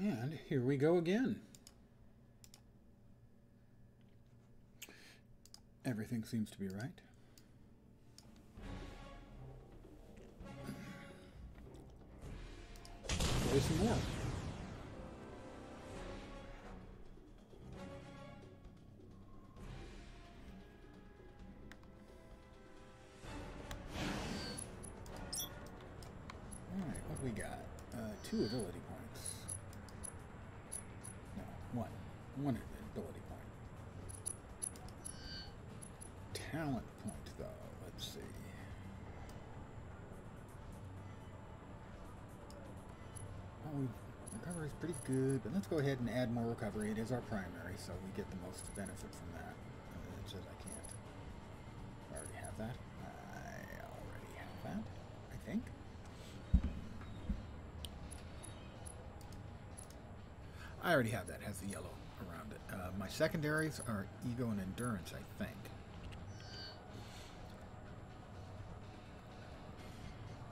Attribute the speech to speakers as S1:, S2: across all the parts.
S1: And here we go again. Everything seems to be right. Play some more. Alright, what do we got? 2 ability points. No, 1. 1 ability point. Talent point, though. Let's see. Oh, recovery is pretty good, but let's go ahead and add more recovery. It is our primary, so we get the most benefit from that. It says I can't. I already have that. I already have that, I think. I already have that. It has the yellow around it. My secondaries are ego and endurance, I think.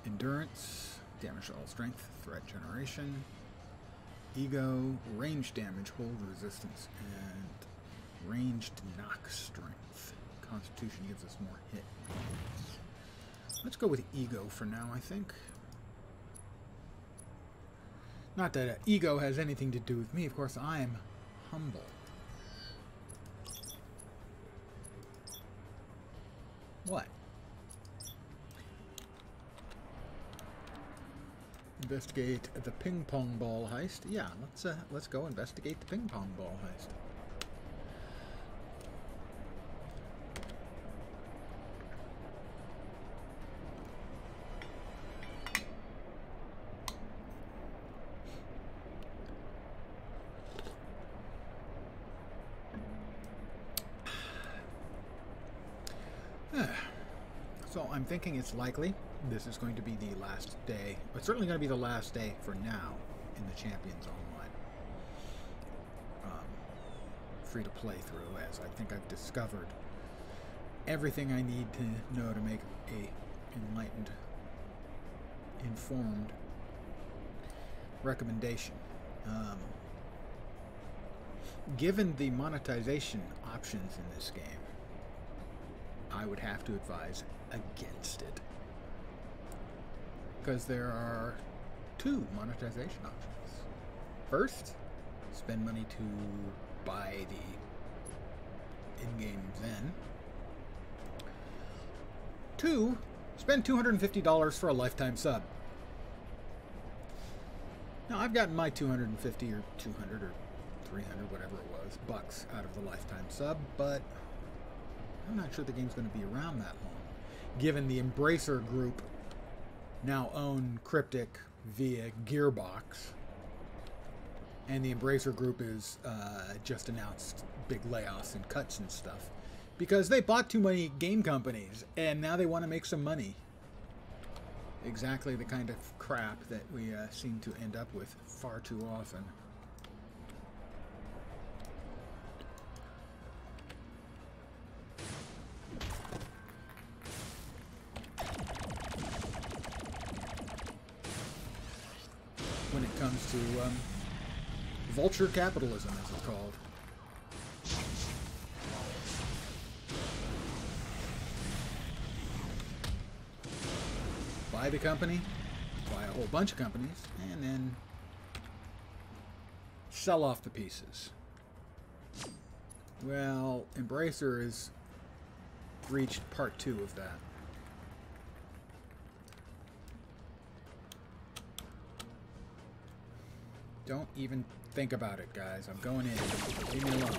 S1: Endurance, damage to all strength, threat generation, ego, range damage, hold resistance, and ranged knock strength. Constitution gives us more hit. Let's go with ego for now, I think. Not that ego has anything to do with me. Of course, I'm humble. What? Investigate the ping pong ball heist. Yeah, let's go investigate the ping pong ball heist. So I'm thinking it's likely this is going to be the last day. It's certainly going to be the last day for now in the Champions Online. Free to play through, as I think I've discovered everything I need to know to make a enlightened, informed recommendation. Given the monetization options in this game, I would have to advise against it. Because there are 2 monetization options. First, spend money to buy the in-game Zen. 2, spend $250 for a lifetime sub. Now, I've gotten my 250 or 200 or 300, whatever it was, bucks out of the lifetime sub, but I'm not sure the game's going to be around that long, given the Embracer Group now own Cryptic via Gearbox, and the Embracer Group is just announced big layoffs and cuts and stuff because they bought too many game companies and now they want to make some money. Exactly the kind of crap that we seem to end up with far too often. When it comes to vulture capitalism, as it's called. Buy the company, buy a whole bunch of companies, and then sell off the pieces. Well, Embracer has reached part 2 of that. Don't even think about it, guys. I'm going in. Leave me alone.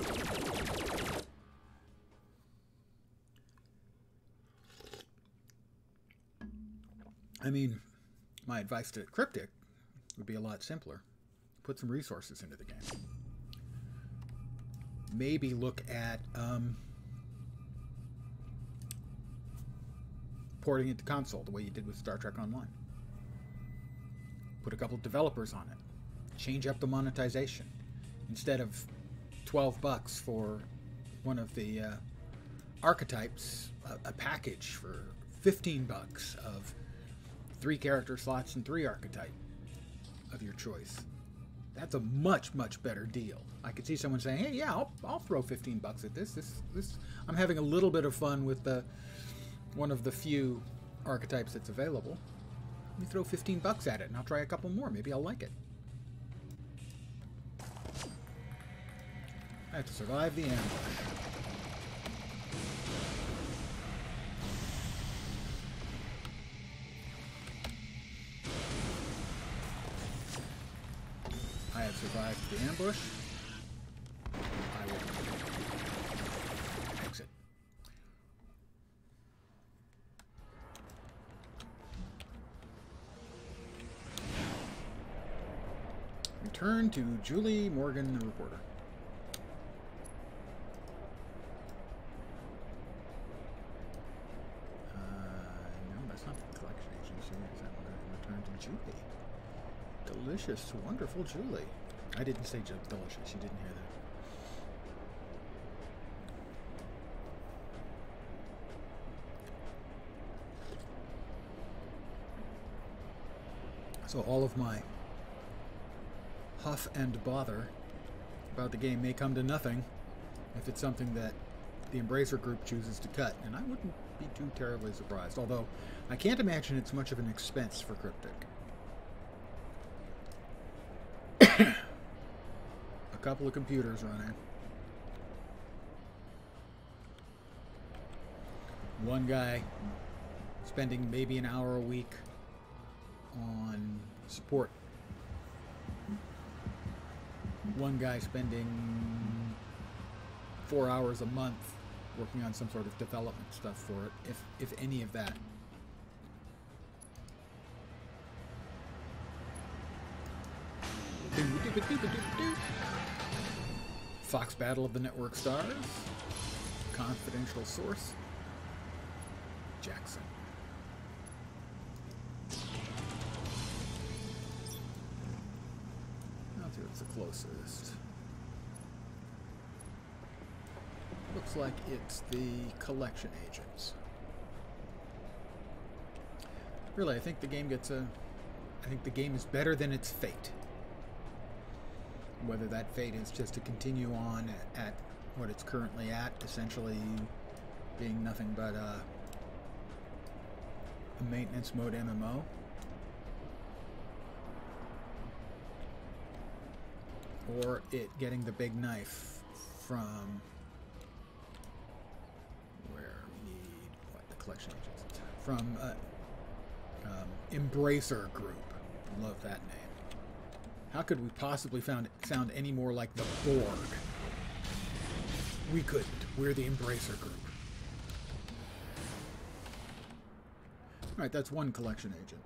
S1: I mean, my advice to Cryptic would be a lot simpler. Put some resources into the game. Maybe look at porting it to console the way you did with Star Trek Online. Put a couple of developers on it. Change up the monetization. Instead of $12 for one of the archetypes, a package for $15 of 3 character slots and 3 archetype of your choice. That's a much, much better deal. I could see someone saying, hey, yeah, I'll throw 15 bucks at this. I'm having a little bit of fun with one of the few archetypes that's available. Let me throw 15 bucks at it, and I'll try a couple more. Maybe I'll like it. I have to survive the ambush. I have survived the ambush. I will exit. Return to Julie Morgan, the reporter. No, that's not the collection agency. Is that one? Return to Julie. Delicious, wonderful Julie. I didn't say delicious. You didn't hear that. So all of my huff and bother about the game may come to nothing if it's something that the Embracer Group chooses to cut, and I wouldn't be too terribly surprised, although I can't imagine it's much of an expense for Cryptic. A couple of computers running. One guy spending maybe an hour a week on support. One guy spending 4 hours a month working on some sort of development stuff for it, if any of that. Fox Battle of the Network Stars. Confidential source. Jackson. I'll see what's the closest. Looks like it's the collection agents. Really, I think the game gets a... I think the game is better than its fate. Whether that fate is just to continue on at what it's currently at, essentially being nothing but a maintenance mode MMO. Or it getting the big knife from... where we need... what? The collection agents. From Embracer Group. Love that name. How could we possibly sound any more like the Borg? We couldn't. We're the Embracer Group. Alright, that's one collection agent.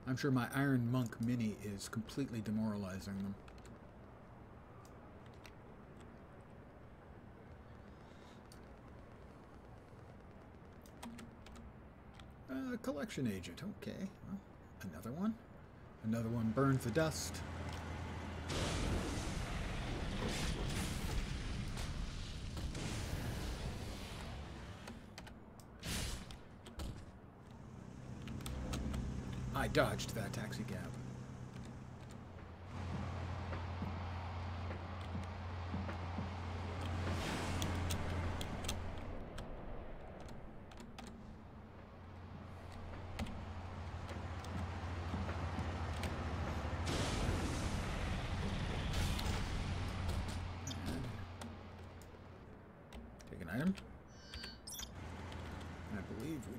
S1: I'm sure my Iron Monk Mini is completely demoralizing them. Collection agent, okay. Well, another one. Another one burns the dust. I dodged that taxi cab.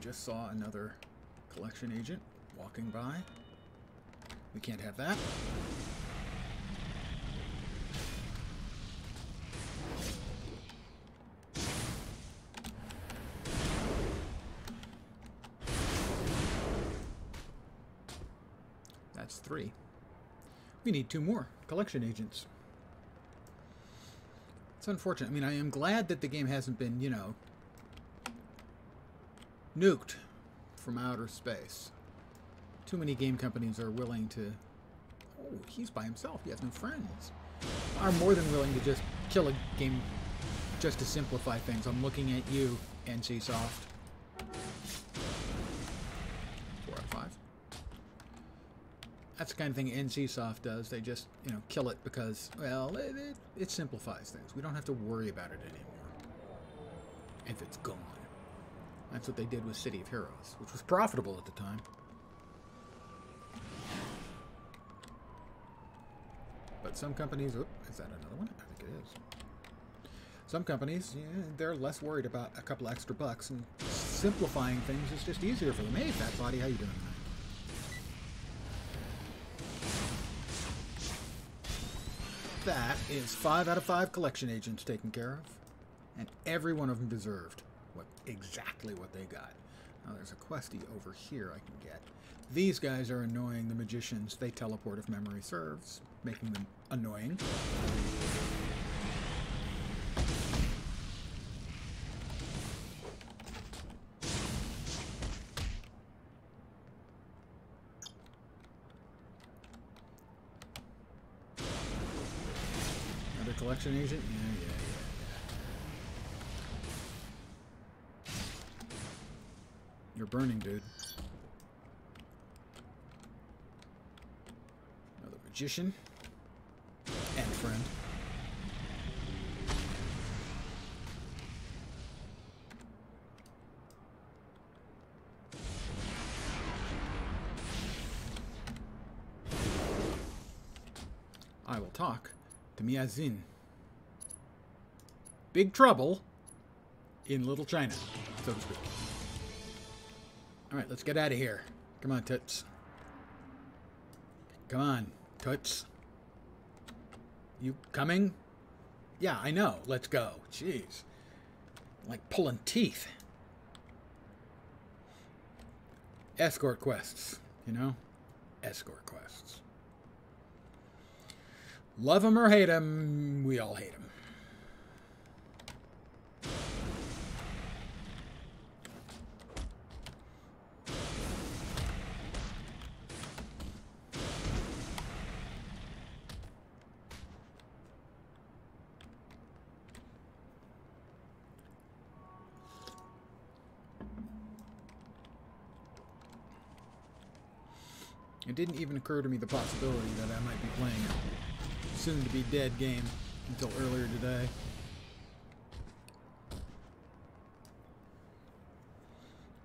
S1: Saw another collection agent walking by. We can't have that. That's 3. We need 2 more collection agents. It's unfortunate. I mean, I am glad that the game hasn't been, you know, nuked from outer space. Too many game companies are willing to... Oh, he's by himself. He has no friends. Are more than willing to just kill a game just to simplify things. I'm looking at you, NCSoft. 4 out of 5. That's the kind of thing NCSoft does. They just, you know, kill it because, well, it simplifies things. We don't have to worry about it anymore if it's gone. That's what they did with City of Heroes, which was profitable at the time. But some companies... Oop, is that another one? I think it is. Some companies, yeah, they're less worried about a couple extra bucks, and simplifying things is just easier for them. Hey, Fat Body, how you doing tonight? That is 5 out of 5 collection agents taken care of, and every one of them deserved exactly what they got. Now there's a questie over here I can get. These guys are annoying the magicians. They teleport if memory serves, making them annoying. Another collection agent? Yeah. You're burning, dude. Another magician. And friend. I will talk to Miazin. Big trouble in Little China, so to speak. Alright, let's get out of here. Come on, Toots. Come on, Toots. You coming? Yeah, I know. Let's go. Jeez. Like pulling teeth. Escort quests, you know? Escort quests. Love them or hate them, we all hate them. It didn't even occur to me the possibility that I might be playing a soon-to-be-dead game until earlier today.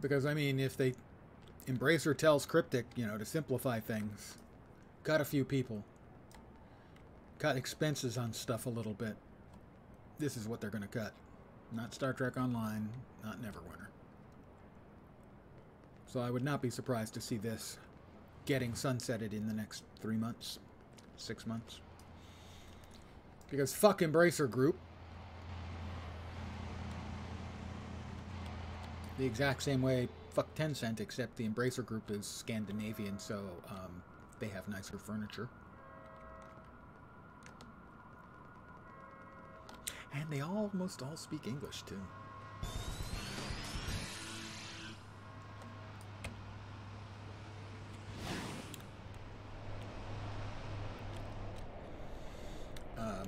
S1: Because, I mean, if they... Embracer tells Cryptic, you know, to simplify things, cut a few people, cut expenses on stuff a little bit, this is what they're going to cut. Not Star Trek Online, not Neverwinter. So I would not be surprised to see this getting sunsetted in the next 3 months, 6 months. Because fuck Embracer Group. The exact same way fuck Tencent, except the Embracer Group is Scandinavian, so they have nicer furniture. And they almost all speak English, too.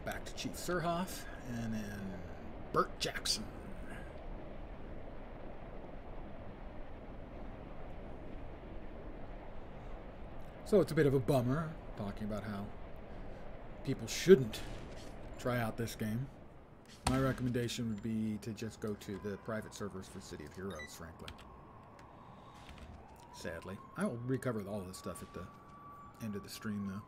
S1: Back to Chief Surhoff, and then Burt Jackson. So it's a bit of a bummer, talking about how people shouldn't try out this game. My recommendation would be to just go to the private servers for City of Heroes, frankly. Sadly. I will recover all this stuff at the end of the stream, though.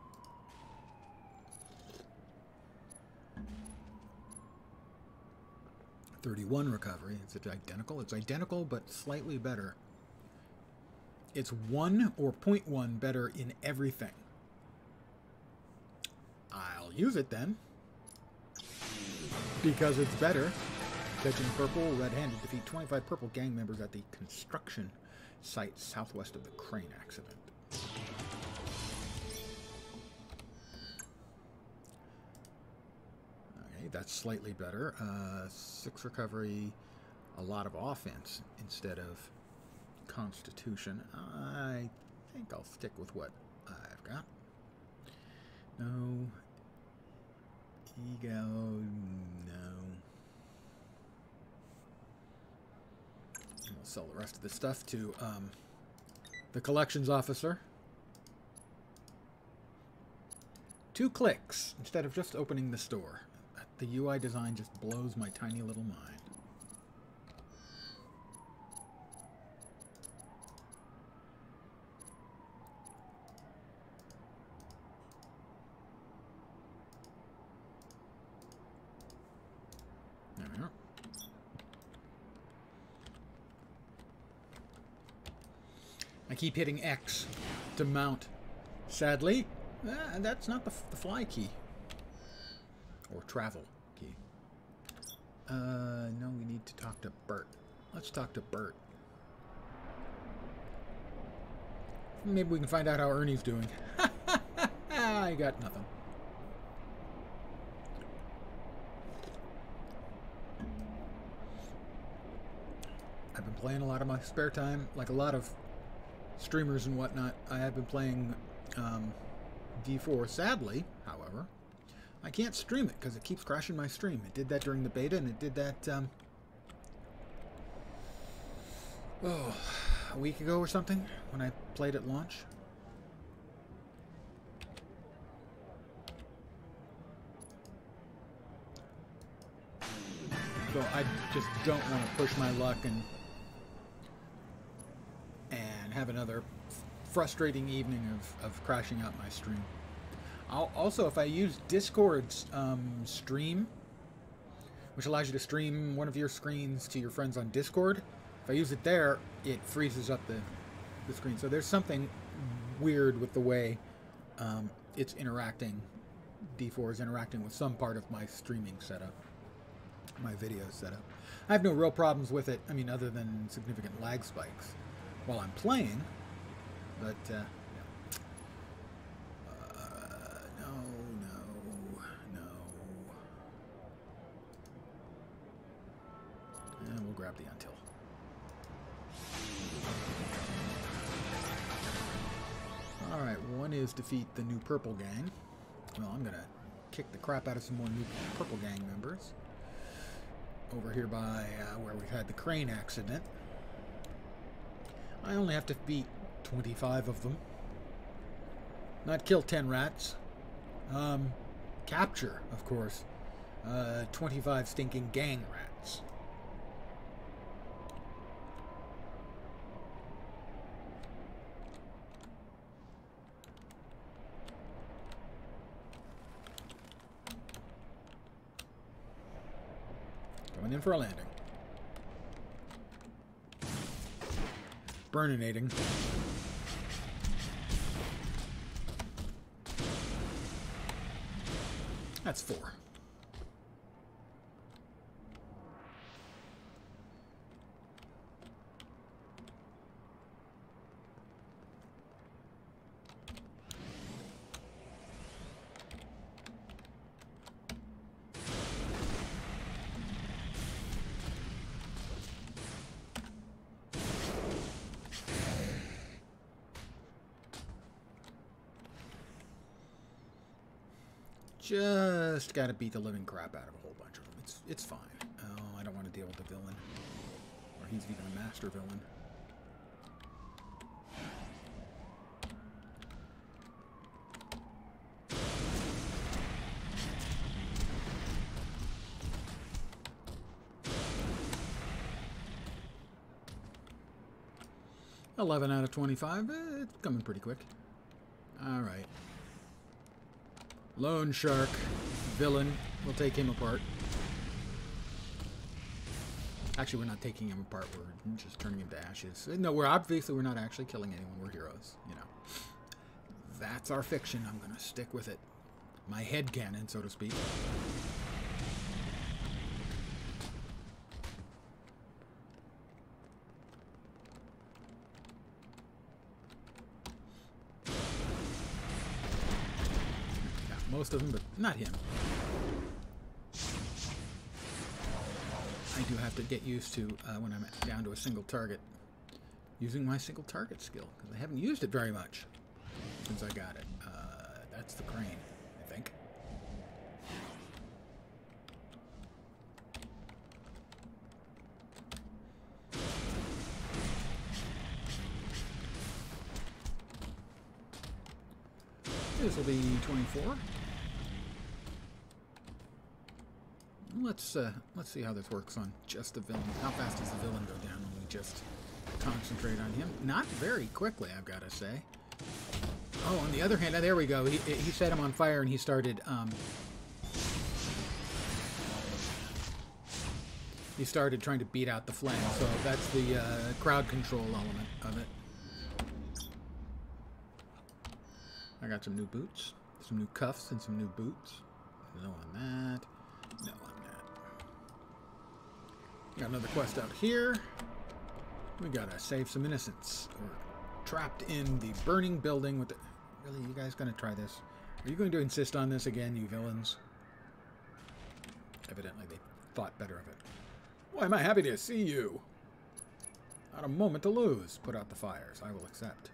S1: .31 recovery. It's identical. It's identical, but slightly better. It's 1 or 0.1 better in everything. I'll use it then. Because it's better. Catching purple, red-handed. Defeat 25 purple gang members at the construction site southwest of the crane accident. That's slightly better. 6 recovery, a lot of offense instead of constitution. I think I'll stick with what I've got. No. Ego, no. And we'll sell the rest of the stuff to the collections officer. 2 clicks instead of just opening the store. The UI design just blows my tiny little mind. There we are. I keep hitting X to mount. Sadly, that's not the fly key. Or travel key. No, we need to talk to Bert. Let's talk to Bert. Maybe we can find out how Ernie's doing. I got nothing. I've been playing a lot of my spare time, like a lot of streamers and whatnot. I have been playing D4. Sadly, however, I can't stream it because it keeps crashing my stream. It did that during the beta, and it did that a week ago or something when I played at launch. So I just don't want to push my luck and have another frustrating evening of crashing out my stream. Also, if I use Discord's stream, which allows you to stream one of your screens to your friends on Discord, if I use it there, it freezes up the screen. So there's something weird with the way it's interacting. D4 is interacting with some part of my streaming setup, my video setup. I have no real problems with it, I mean, other than significant lag spikes while I'm playing, but no. And we'll grab the until. Alright, one is defeat the new purple gang. Well, I'm gonna kick the crap out of some more new purple gang members. Over here by where we've had the crane accident. I only have to beat 25 of them. Not kill 10 rats. Capture, of course, 25 stinking gang rats. Coming in for a landing. Burninating. That's 4. Just gotta beat the living crap out of a whole bunch of them. It's fine. Oh, I don't want to deal with the villain. Or he's even a master villain. $11 out of 25. It's coming pretty quick. All right. Lone Shark, villain. We'll take him apart. Actually, we're not taking him apart. We're just turning him to ashes. No, we're not actually killing anyone. We're heroes, you know. That's our fiction. I'm going to stick with it. My headcanon, so to speak. Most of them, but not him. I do have to get used to, when I'm down to a single target, using my single target skill, because I haven't used it very much since I got it. That's the crane, I think. This will be 24. let's see how this works on just the villain. How fast does the villain go down when we just concentrate on him? Not very quickly, I've got to say. Oh, on the other hand, there we go. He set him on fire and he started trying to beat out the flame. So that's the crowd control element of it. I got some new boots, some new cuffs, and some new boots. No on that. No on that. Got another quest out here. We gotta save some innocents. We're trapped in the burning building with the... Really, you guys gonna try this? Are you going to insist on this again, you villains? Evidently, they thought better of it. Why am I happy to see you? Not a moment to lose. Put out the fires. I will accept.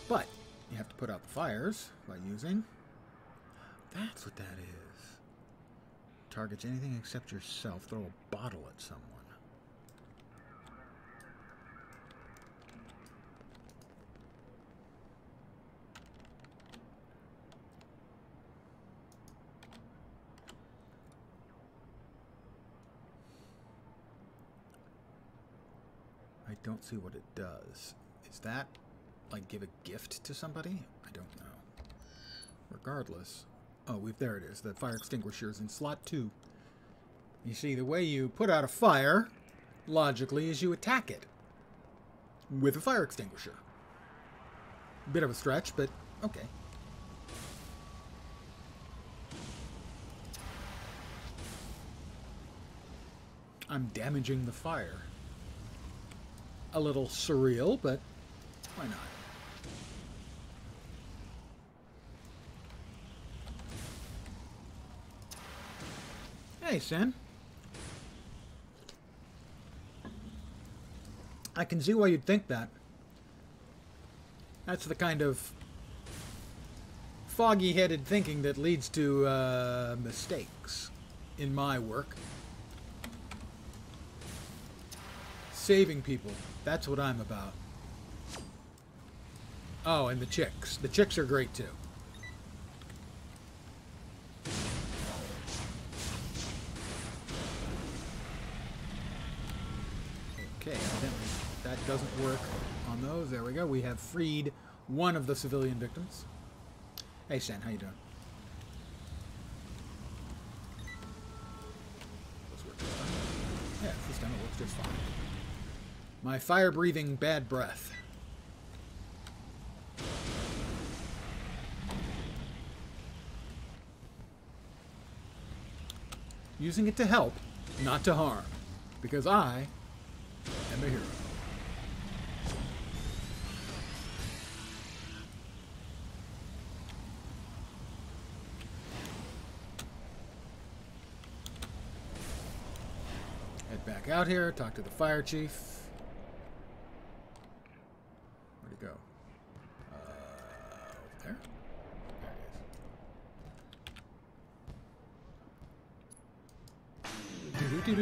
S1: But you have to put out the fires by using... That's what that is. Targets anything except yourself. Throw a bottle at someone. I don't see what it does. Is that, like, give a gift to somebody? I don't know. Regardless... Oh, there it is. The fire extinguisher is in slot 2. You see, the way you put out a fire, logically, is you attack it with a fire extinguisher. Bit of a stretch, but okay. I'm damaging the fire. A little surreal, but why not? Hey, Sin. I can see why you'd think that. That's the kind of foggy-headed thinking that leads to mistakes in my work. Saving people. That's what I'm about. Oh, and the chicks. The chicks are great, too. Okay, evidently that doesn't work on those. There we go. We have freed one of the civilian victims. Hey, Sen, how you doing? Yeah, this time it works just fine. My fire-breathing bad breath. Using it to help, not to harm. Because I am a hero. Head back out here, talk to the fire chief. Where'd he go? Over there? There he is.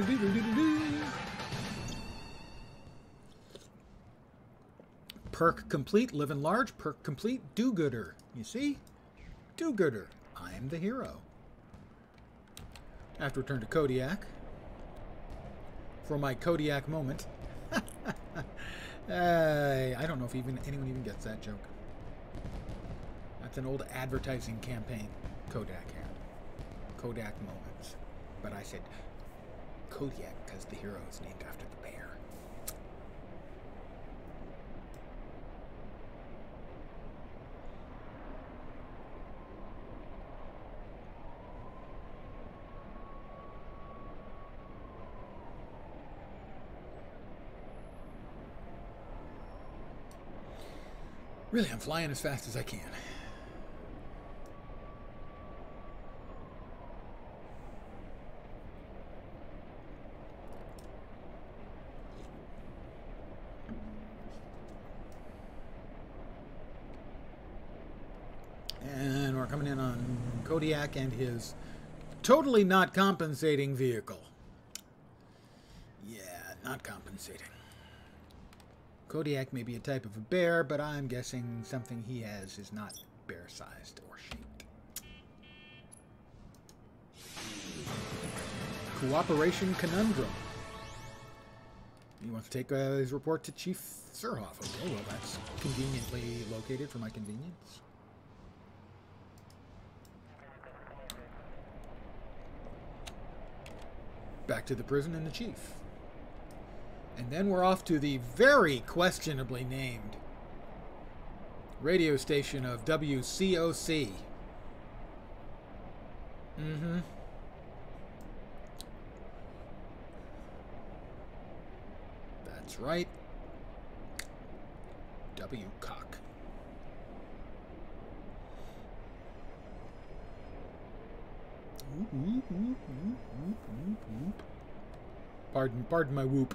S1: Perk complete, live in large. Perk complete, do-gooder. You see? Do-gooder. I am the hero. I have to return to Kodiak for my Kodiak moment. I don't know if anyone even gets that joke. That's an old advertising campaign Kodak had. Kodak moments. But I said Kodiak because the hero is named after the bear. Really, I'm flying as fast as I can. And we're coming in on Kodiak and his totally not compensating vehicle. Yeah, not compensating. Kodiak may be a type of a bear, but I'm guessing something he has is not bear-sized or shaped. Cooperation Conundrum. He wants to take his report to Chief Surhoff. Okay, well, that's conveniently located for my convenience. Back to the prison and the chief. And then we're off to the very questionably named radio station of WCOC. Mm-hmm. That's right. W-Cock. Pardon my whoop.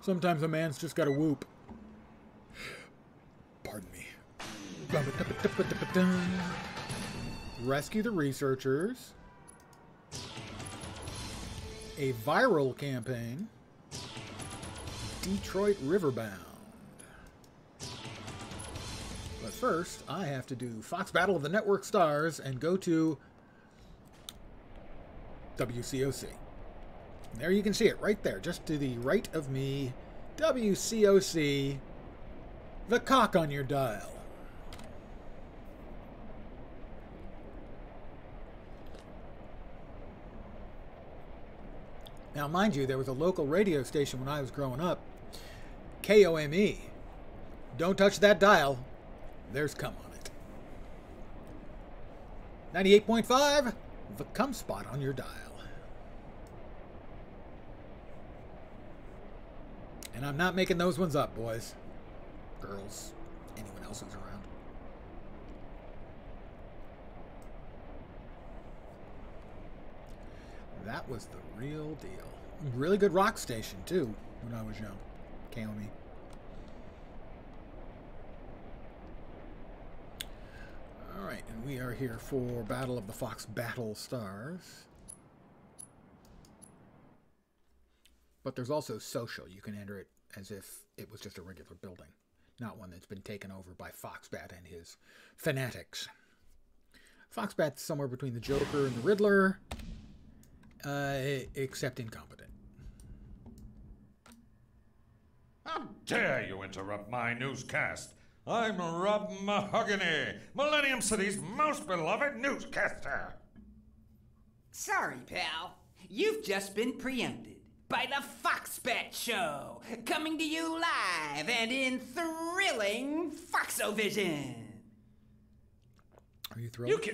S1: Sometimes a man's just got to whoop. Pardon me. Rescue the researchers. A viral campaign. Detroit Riverbound. But first, I have to do Fox Battle of the Network Stars and go to WCOC. And there you can see it right there, just to the right of me. WCOC, the cock on your dial. Now, mind you, there was a local radio station when I was growing up, KOME. Don't touch that dial. There's cum on it. 98.5, the cum spot on your dial. And I'm not making those ones up, boys. Girls. Anyone else who's around. That was the real deal. Really good rock station, too, when I was young. KOME. Alright, and we are here for Battle of the Fox Battle Stars. But there's also social. You can enter it as if it was just a regular building, not one that's been taken over by Foxbat and his fanatics. Foxbat's somewhere between the Joker and the Riddler, except incompetent.
S2: How dare you interrupt my newscast? I'm Rob Mahogany, Millennium City's most beloved newscaster.
S3: Sorry, pal. You've just been preempted by the Foxbat Show, coming to you live and in thrilling Foxovision.
S1: Are you thrilled?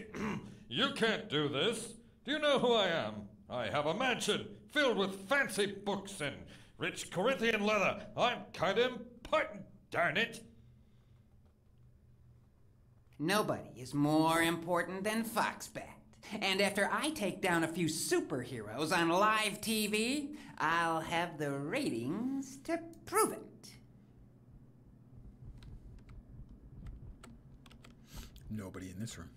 S2: You can't do this. Do you know who I am? I have a mansion filled with fancy books and rich Corinthian leather. I'm kind of important, darn it.
S3: Nobody is more important than Foxbat. And after I take down a few superheroes on live TV, I'll have the ratings to prove it.
S1: Nobody in this room.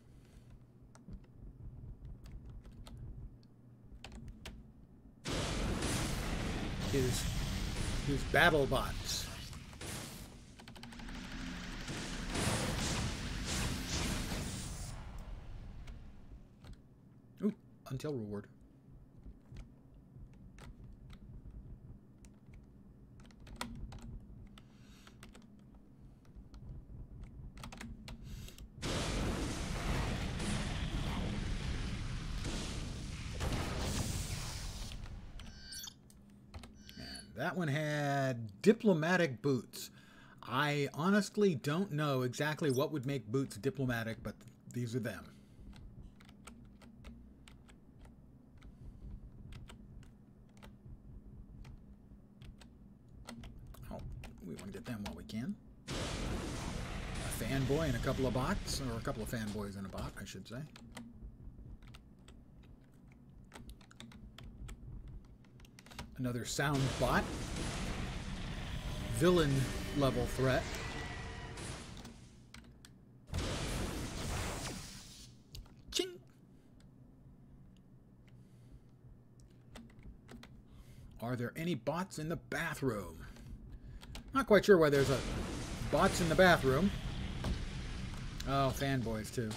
S1: His battle bots. Ooh, until reward. That one had diplomatic boots. I honestly don't know exactly what would make boots diplomatic, but these are them. Oh, we want to get them while we can. A fanboy and a couple of bots, or a couple of fanboys and a bot, I should say. Another sound bot. Villain level threat. Ching! Are there any bots in the bathroom? Not quite sure why there's a bots in the bathroom. Oh, fanboys too.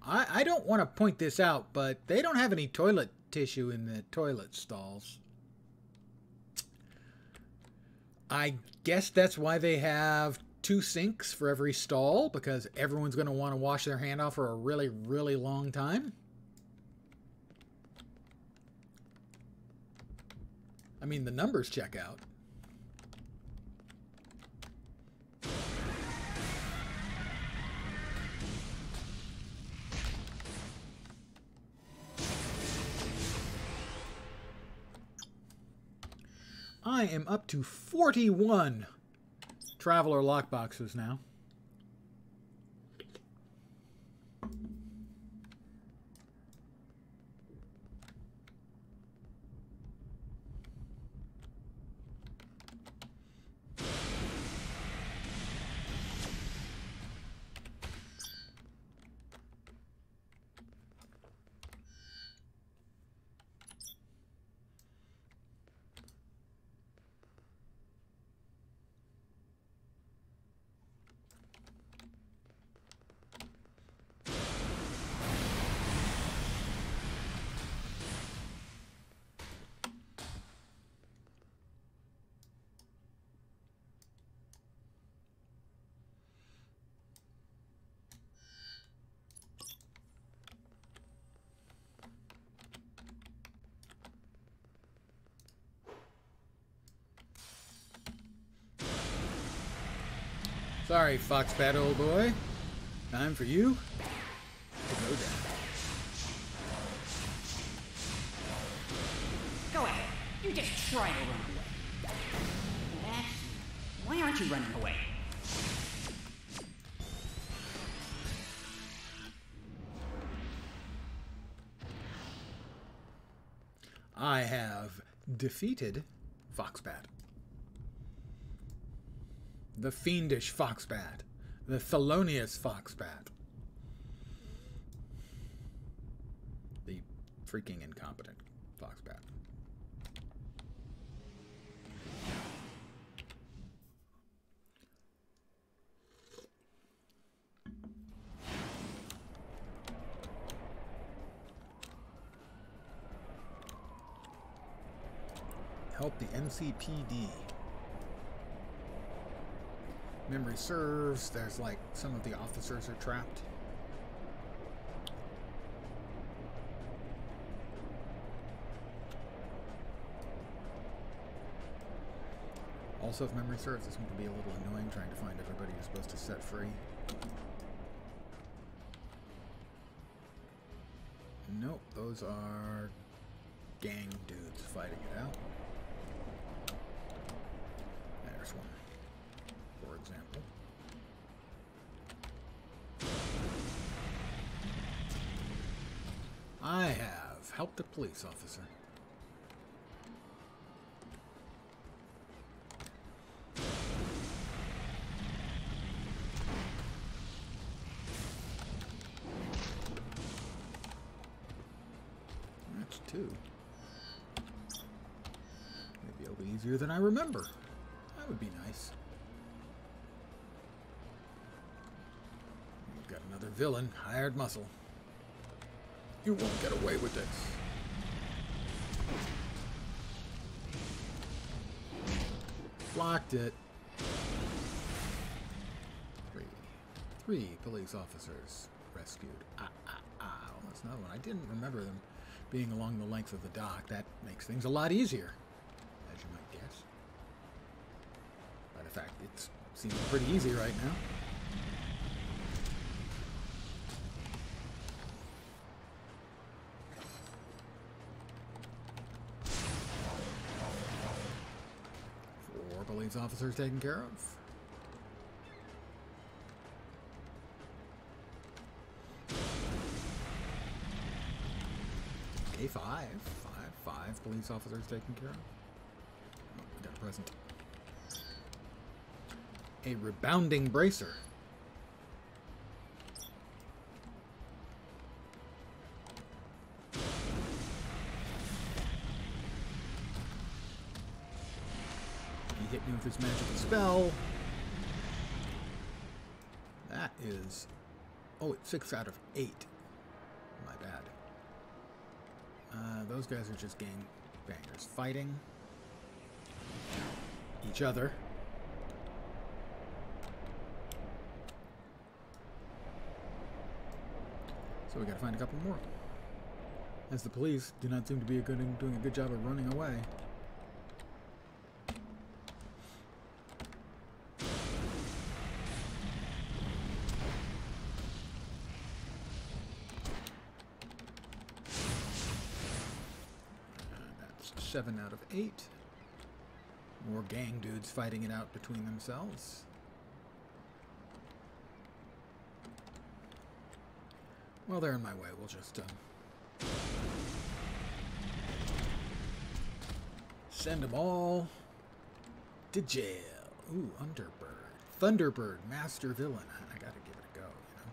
S1: I don't want to point this out, but they don't have any toilet tissue in the toilet stalls. I guess that's why they have 2 sinks for every stall, because everyone's going to want to wash their hand off for a really, really long time. I mean, the numbers check out. I am up to 41 Traveler lockboxes now. Sorry, Foxbat, old boy. Time for you to go down.
S3: Go ahead. You just try to run away. Actually, why aren't you running away?
S1: I have defeated Foxbat. The fiendish Foxbat. The felonious Foxbat. The freaking incompetent Foxbat. Help the NCPD. Memory serves. There's like some of the officers are trapped. Also, if memory serves, this one can be a little annoying trying to find everybody you're supposed to set free. Nope, those are gang dudes fighting it out. There's one, for example. I have helped a police officer. That's two. Maybe it'll be easier than I remember. That would be nice. We've got another villain, hired muscle. You won't get away with this. Blocked it. Three police officers rescued. Oh, that's another one. I didn't remember them being along the length of the dock. That makes things a lot easier, as you might guess. But in fact, it seems pretty easy right now. Police officers taken care of. Okay, five police officers taken care of. Oh, we got a present. A rebounding bracer. Hit me with his magical spell. That is Oh, it's 6 out of 8. My bad. Those guys are just gang bangers fighting each other. So we gotta find a couple more. As the police do not seem to be doing a good job of running away. That's 7 out of 8. More gang dudes fighting it out between themselves. Well, they're in my way. We'll just send them all to jail. Ooh, Underbird. Thunderbird, master villain. I gotta give it a go, you know.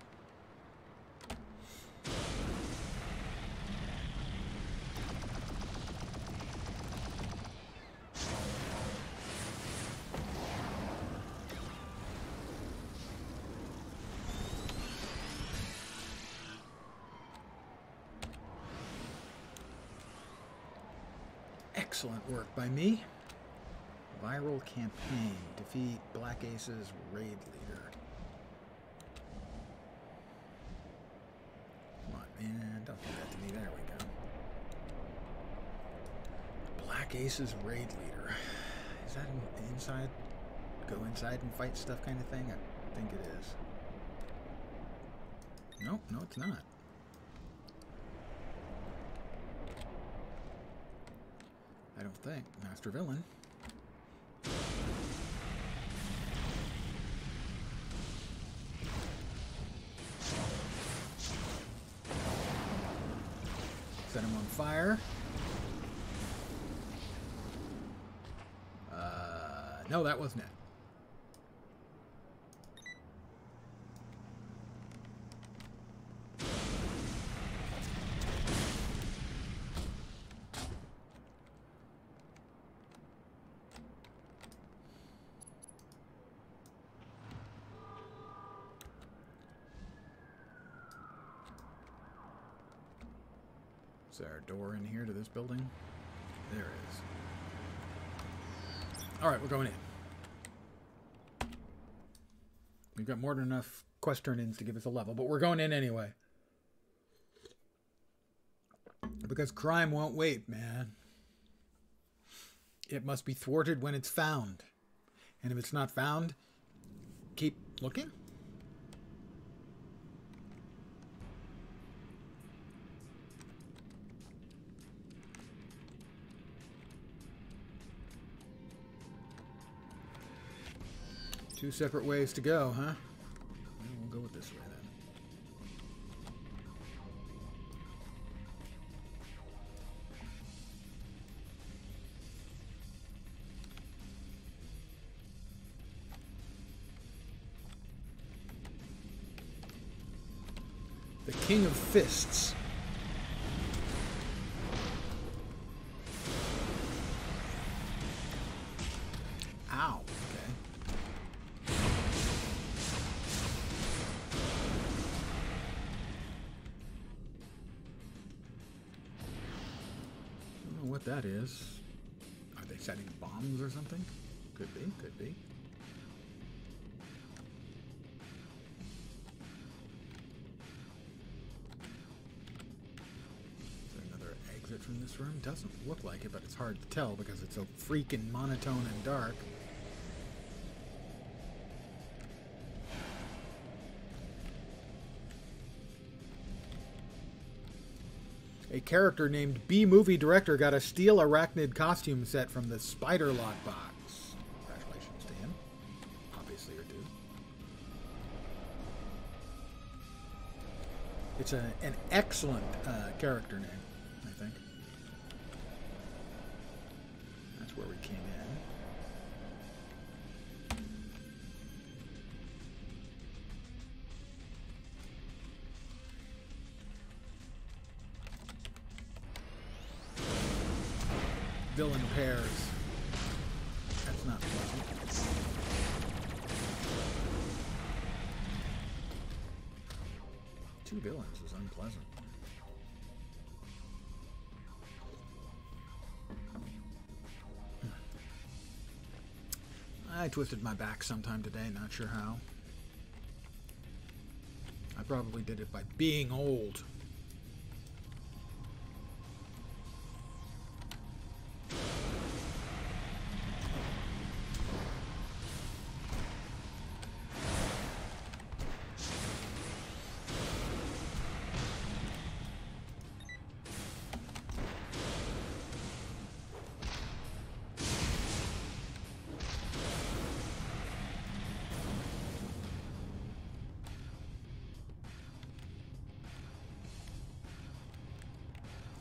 S1: Excellent work by me. Viral campaign. Defeat Black Ace's raid leader. Come on, man. Don't do that to me. There we go. Black Ace's raid leader. Is that an inside? Go inside and fight stuff kind of thing? I think it is. Nope, no, it's not. I don't think. Master villain. Set him on fire. No, that wasn't it. Is there a door in here to this building? There is. Alright, we're going in. We've got more than enough quest turn-ins to give us a level, but we're going in anyway. Because crime won't wait, man. It must be thwarted when it's found. And if it's not found, keep looking. Two separate ways to go, huh? Well, we'll go with this way then. The King of Fists. Ow. What that is. Are they setting bombs or something? Could be, could be. Is there another exit from this room? Doesn't look like it, but it's hard to tell because it's so freaking monotone and dark. A character named B-Movie Director got a steel arachnid costume set from the Spider Lock box. Congratulations to him. Obviously, or do. It's an excellent character name, I think. That's where we came in. Villain pairs. That's not pleasant. 2 villains is unpleasant. I twisted my back sometime today, not sure how. I probably did it by being old.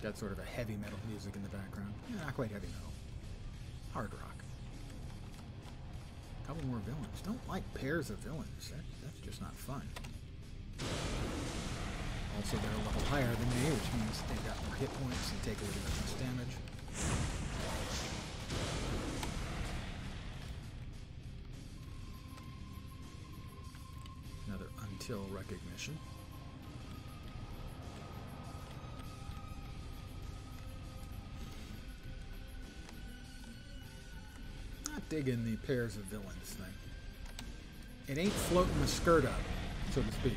S1: Got sort of a heavy metal music in the background. Yeah, not quite heavy metal. Hard rock. A couple more villains. Don't like pairs of villains. That's just not fun. Also, they're a level higher than me, which means they've got more hit points and take a little bit less damage. Another until recognition. Digging the pairs of villains thing. It ain't floating the skirt up, so to speak.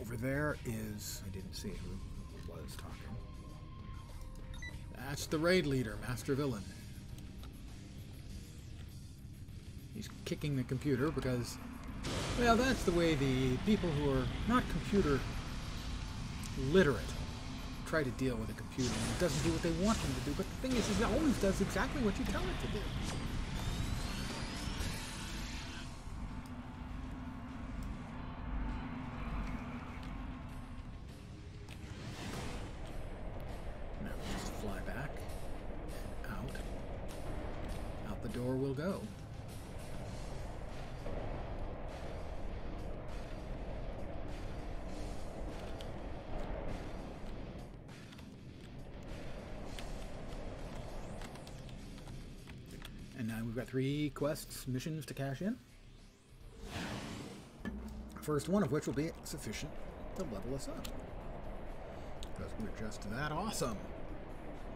S1: Over there is... I didn't see who was talking. That's the raid leader, Master Villain. He's kicking the computer because, well, that's the way the people who are not computer literate try to deal with a computer. And it doesn't do what they want him to do, but the thing is it always does exactly what you tell it to do. Door will go. And now we've got 3 quests, missions to cash in. First one of which will be sufficient to level us up. Because we're just that awesome.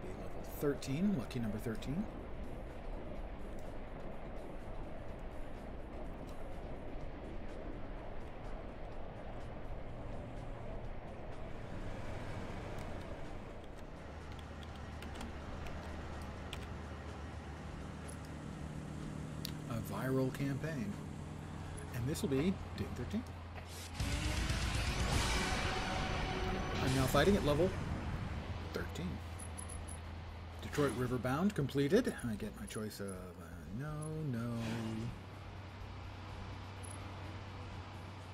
S1: Be level 13, lucky number 13. Viral campaign. And this will be Doom 13. I'm now fighting at level 13. Detroit Riverbound completed. I get my choice of no, no,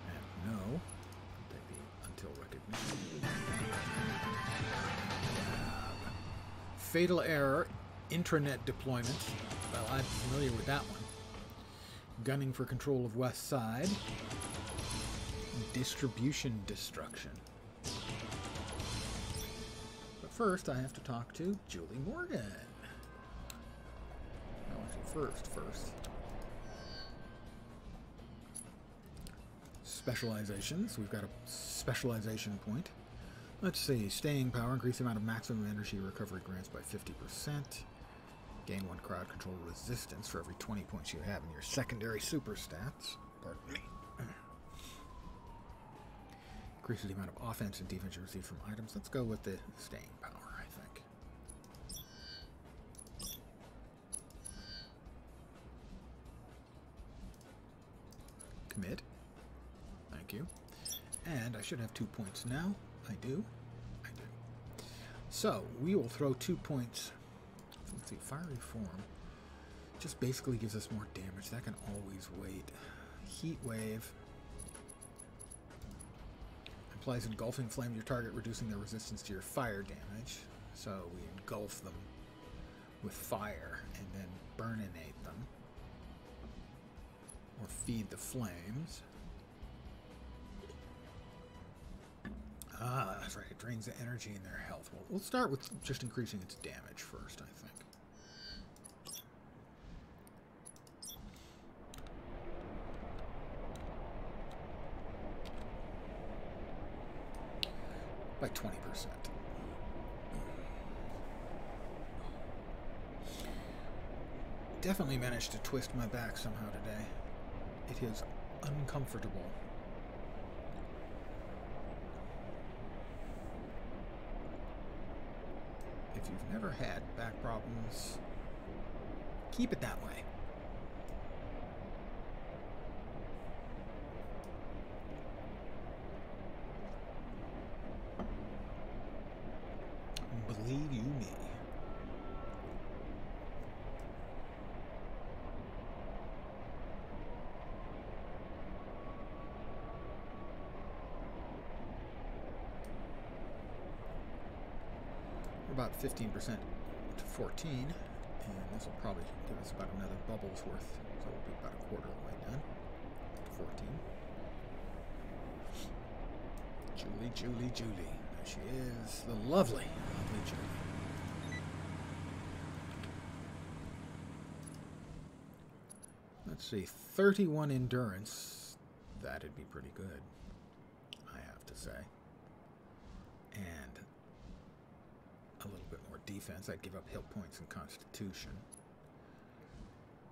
S1: and no. Take the until recognition. Fatal Error, intranet deployment. Well, I'm familiar with that one. Gunning for control of West Side. Distribution destruction. But first, I have to talk to Julie Morgan. No, actually, first. Specializations. We've got a specialization point. Let's see. Staying power. Increase the amount of maximum energy recovery grants by 50%. Gain 1 crowd control resistance for every 20 points you have in your secondary super stats. Pardon me. Increases the amount of offense and defense you receive from items. Let's go with the staying power, I think. Commit. Thank you. And I should have 2 points now. I do. So, we will throw 2 points. Let's see, Fiery Form just basically gives us more damage. That can always wait. Heat Wave applies engulfing flame to your target, reducing their resistance to your fire damage. So we engulf them with fire and then burninate them. Or feed the flames. Ah, that's right. It drains the energy in their health. Well, we'll start with just increasing its damage first, I think. By 20%. Definitely managed to twist my back somehow today. It is uncomfortable. If you've never had back problems, keep it that way. Believe you me. We're about 15% to 14, and this will probably give us about another bubble's worth, so we'll be about a quarter of the way done to 14. Julie. There she is, the lovely Julie. Let's see, 31 endurance. That'd be pretty good, I have to say. And a little bit more defense. I'd give up hit points and constitution.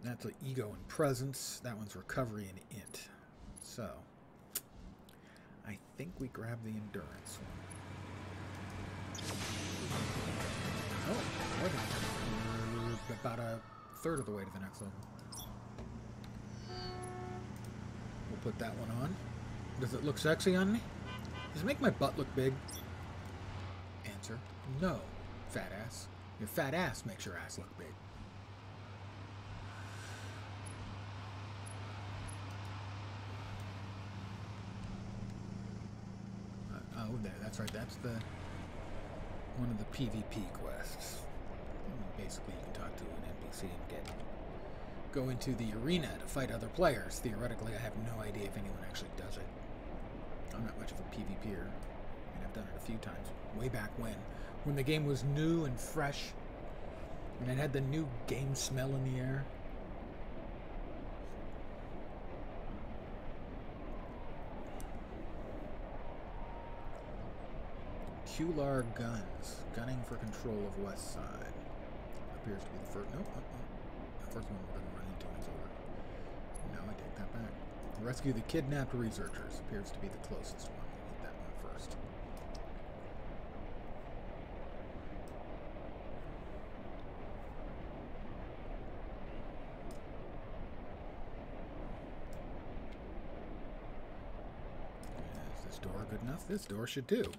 S1: That's the ego and presence. That one's recovery and int. So, I think we grab the endurance one. Oh, we're about a third of the way to the next level. We'll put that one on. Does it look sexy on me? Does it make my butt look big? Answer, no, fat ass. Your fat ass makes your ass look big. Oh, there, that's right. That's the one of the PvP quests. Basically, you can talk to an NPC and go into the arena to fight other players. Theoretically, I have no idea if anyone actually does it. I'm not much of a PvPer, and I've done it a few times. Way back when the game was new and fresh, and it had the new game smell in the air. Kular Guns, gunning for control of West Side. Appears to be the first. Nope. The first one we're going to run into is over. No, I take that back. Rescue the kidnapped researchers. Appears to be the closest one. We'll hit that one first. Is this door good enough? This door should do.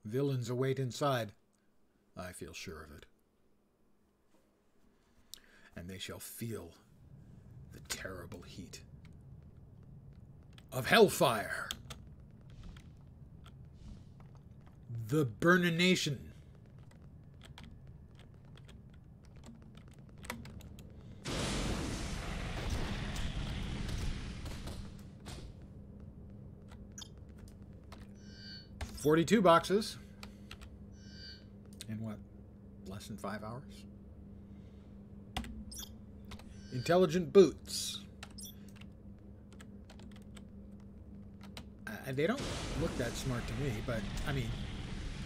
S1: Villains await inside. I feel sure of it. And they shall feel the terrible heat of hellfire. The burnination. $42 boxes. In what? Less than 5 hours? Intelligent boots. They don't look that smart to me, but, I mean,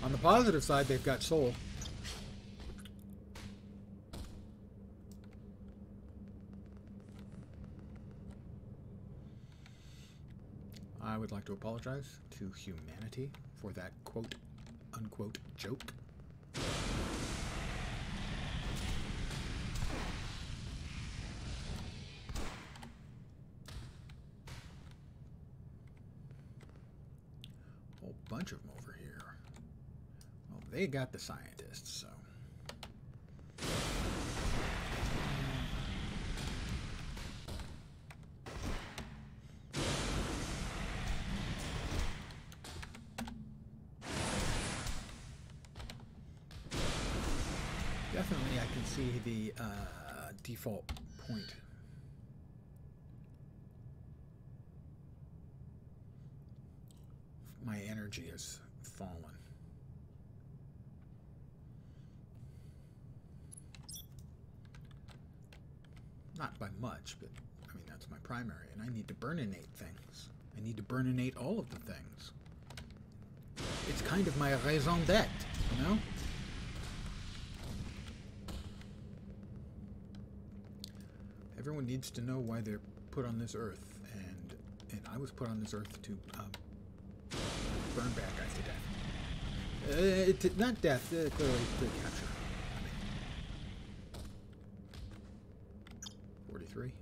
S1: on the positive side, they've got soul. I would like to apologize to humanity for that quote-unquote joke. Whole bunch of them over here. Well, they got the scientists, so. Definitely, I can see the default point. My energy has fallen. Not by much, but I mean, that's my primary, and I need to burninate things. I need to burninate all of the things. It's kind of my raison d'etre, you know? Everyone needs to know why they're put on this earth, and I was put on this earth to burn bad guys to death. Not death, clearly to capture. 43.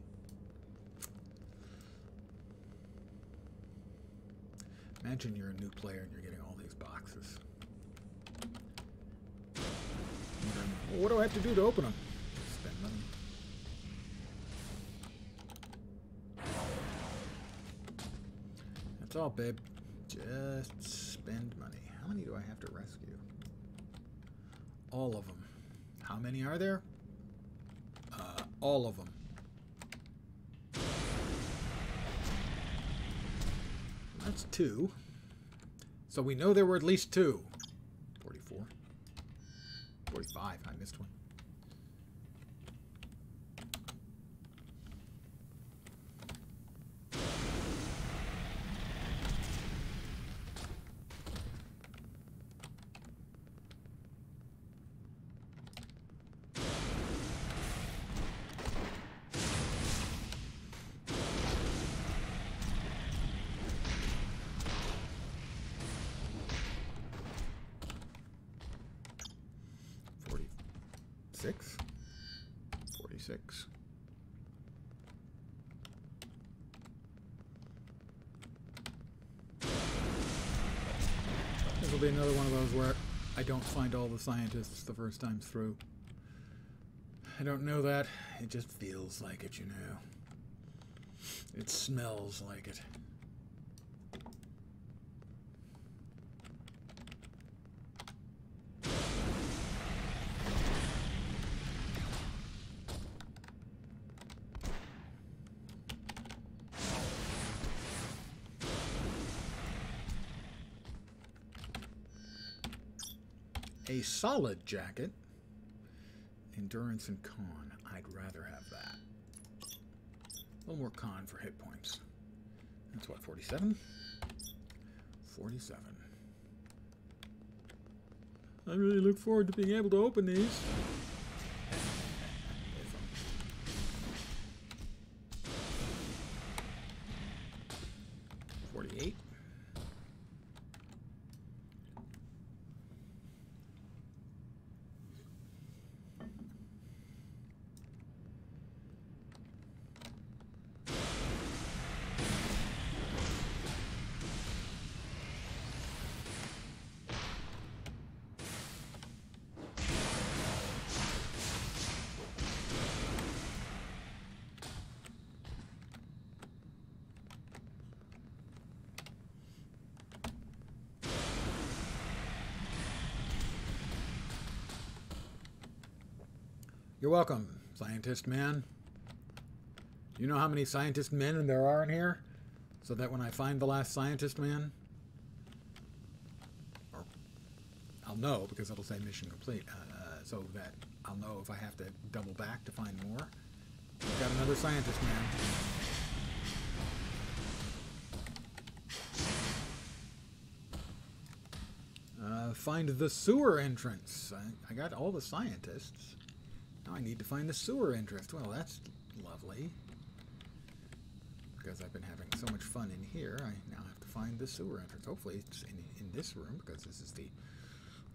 S1: Imagine you're a new player and you're getting all these boxes. And then, well, what do I have to do to open them? Spend money. That's all, babe. Just spend money. How many do I have to rescue? All of them. How many are there? All of them. That's 2. So we know there were at least 2. 44. 45. I missed one. Six. 46. This will be another one of those where I don't find all the scientists the first time through. I don't know that. It just feels like it, you know. It smells like it. A solid jacket. Endurance and con. I'd rather have that. A little more con for hit points. That's what, 47? 47. I really look forward to being able to open these. 48. You're welcome, scientist man. You know how many scientist men there are in here? So that when I find the last scientist man, or I'll know because it'll say mission complete, so that I'll know if I have to double back to find more. We've got another scientist man. Find the sewer entrance. I got all the scientists. Now I need to find the sewer entrance. Well, that's lovely. Because I've been having so much fun in here, I now have to find the sewer entrance. Hopefully it's in this room, because this is the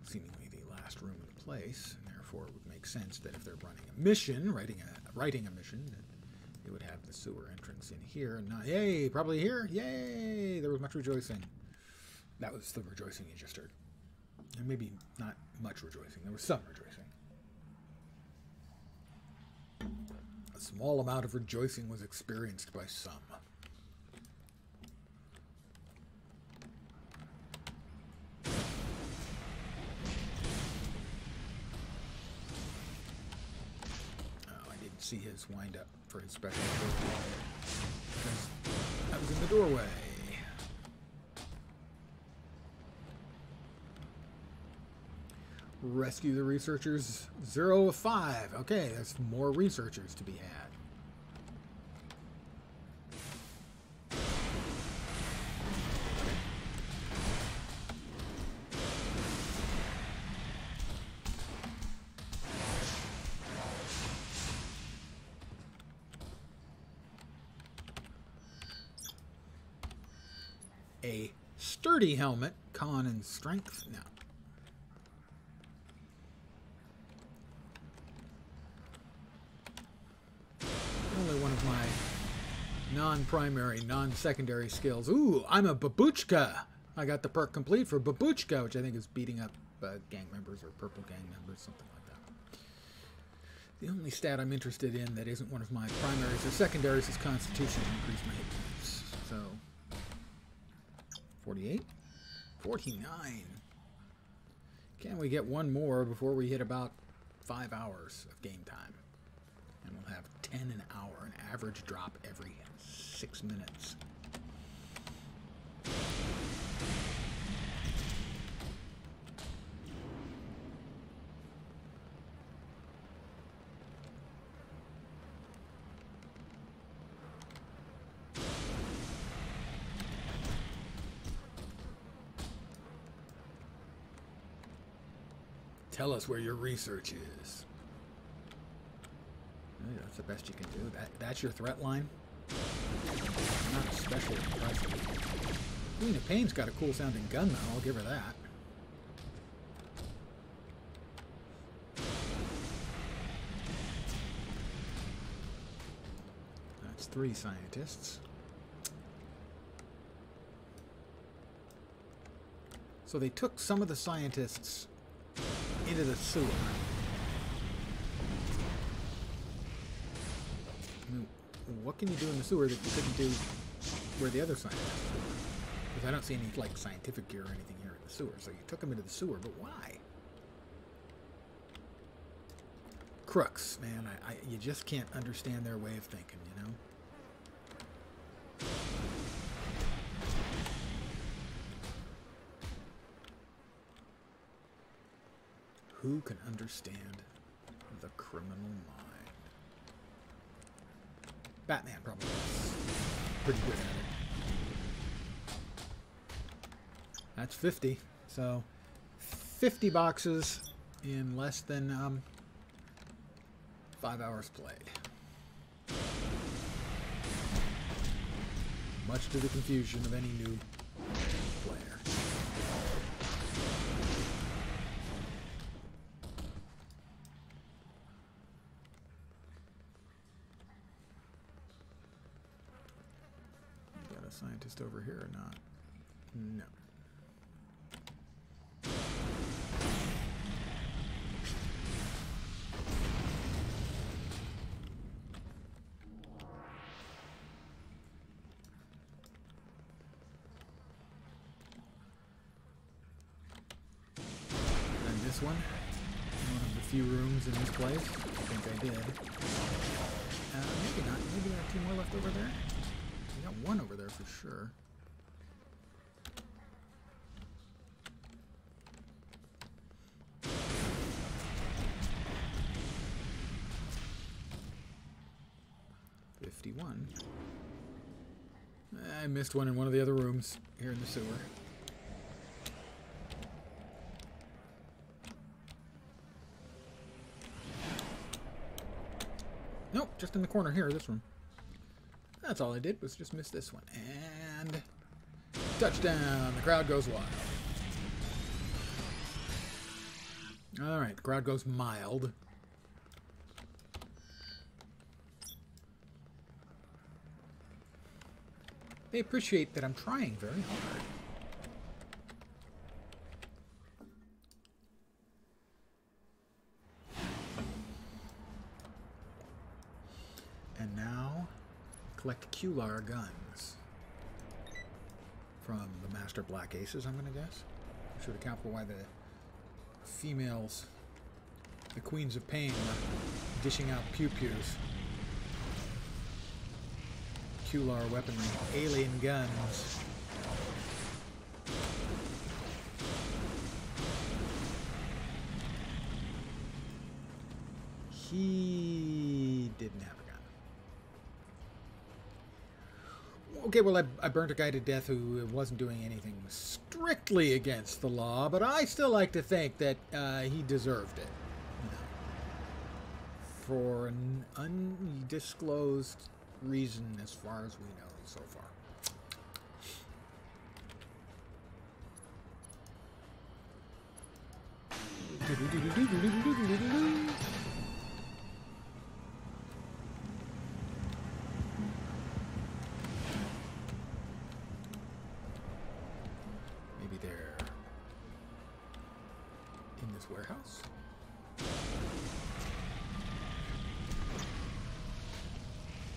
S1: seemingly the last room in the place. And therefore, it would make sense that if they're running a mission, writing a mission, that it would have the sewer entrance in here. And not, yay, probably here. Yay! There was much rejoicing. That was the rejoicing you just heard. And maybe not much rejoicing. There was some rejoicing. A small amount of rejoicing was experienced by some. see his wind up for his special ability. Because I was in the doorway. Rescue the researchers. 0 of 5. Okay, there's more researchers to be had. A sturdy helmet. Con and strength. No. Only one of my non-primary, non-secondary skills. Ooh, I'm a babuchka. I got the perk complete for babuchka, which I think is beating up gang members or purple gang members, something like that. The only stat I'm interested in that isn't one of my primaries or secondaries is Constitution. Increase my hit points. So, 48? 49. Can we get one more before we hit about 5 hours of game time? And we'll have 10 an hour, an average drop every 6 minutes. Tell us where your research is. That's the best you can do. That's your threat line? Not especially impressive. Queen of Pain's got a cool sounding gun though, I'll give her that. That's 3 scientists. So they took some of the scientists into the sewer. I mean, what can you do in the sewer that you couldn't do where the other scientists were? Because I don't see any like scientific gear or anything here in the sewer. So you took them into the sewer, but why? Crooks, man. You just can't understand their way of thinking, you know? Who can understand the criminal mind? Batman probably is pretty good at it. That's 50. So 50 boxes in less than 5 hours played. Much to the confusion of any new player. Scientist over here or not? No. And this one of the few rooms in this place. I think I did. Maybe not. Maybe there are 2 more left over there. I got 1 over there for sure. I missed one in one of the other rooms here in the sewer. Nope, just in the corner here, this one. That's all I did, was just miss this one. And touchdown! The crowd goes wild. Alright, the crowd goes mild. They appreciate that I'm trying very hard. And now, collect Q-Lar guns. From the Master Black Aces, I'm going to guess. I should account for why the females, the Queens of Pain, were dishing out pew-pews. Kular weaponry, alien guns. He didn't have a gun. Okay, well, I burnt a guy to death who wasn't doing anything strictly against the law, but I still like to think that he deserved it. You know, for an undisclosed reason as far as we know so far. Maybe they're in this warehouse.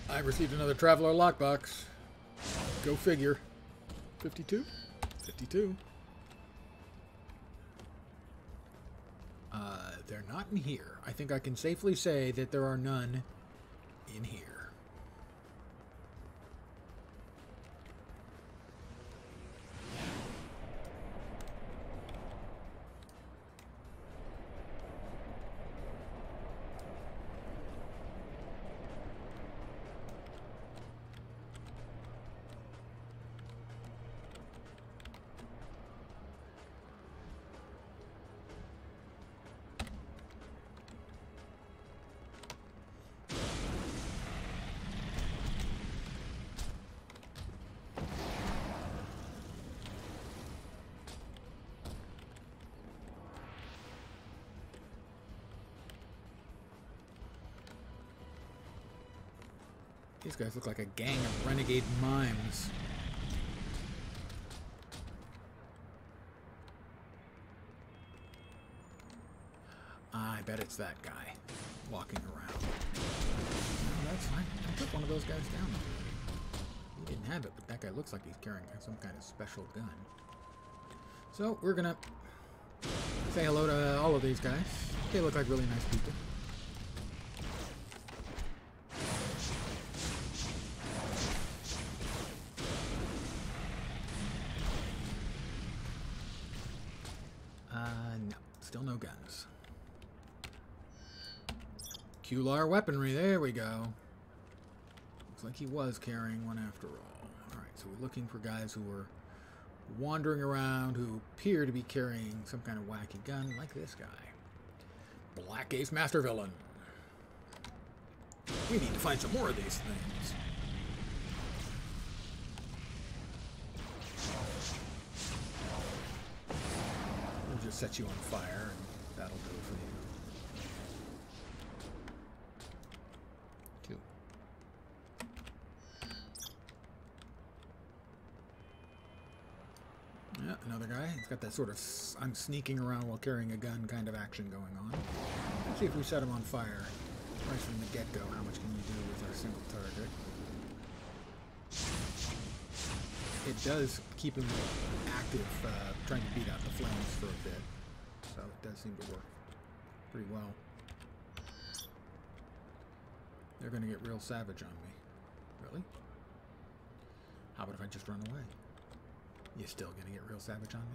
S1: I received another Traveler lockbox. Go figure. 52? 52. They're not in here. I think I can safely say that there are none in here. These guys look like a gang of renegade mimes. I bet it's that guy walking around. No, that's fine. I took one of those guys down already. He didn't have it, but that guy looks like he's carrying some kind of special gun. So we're gonna say hello to all of these guys. They look like really nice people. No, still no guns. Kular weaponry, there we go. Looks like he was carrying one after all. Alright, so we're looking for guys who were wandering around who appear to be carrying some kind of wacky gun, like this guy. Black Ace Master Villain. We need to find some more of these things. We'll just set you on fire, and that'll do it for you. Yeah, another guy. He's got that sort of I'm sneaking around while carrying a gun kind of action going on. Let's see if we set him on fire right from the get-go. How much can you do with our single target? It does keep him active, trying to beat out the flames for a bit. So it does seem to work pretty well. They're going to get real savage on me. Really? How about if I just run away? You're still gonna get real savage on me?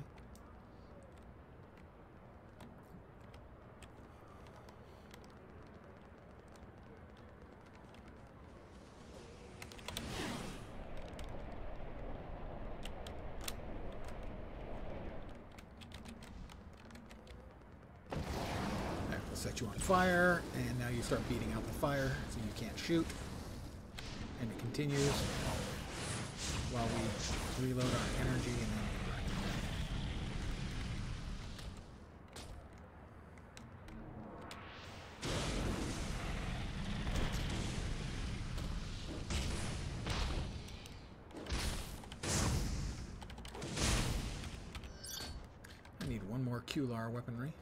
S1: Alright, we'll set you on fire, and now you start beating out the fire, so you can't shoot. And it continues while we reload our energy and then I need one more Kular weaponry.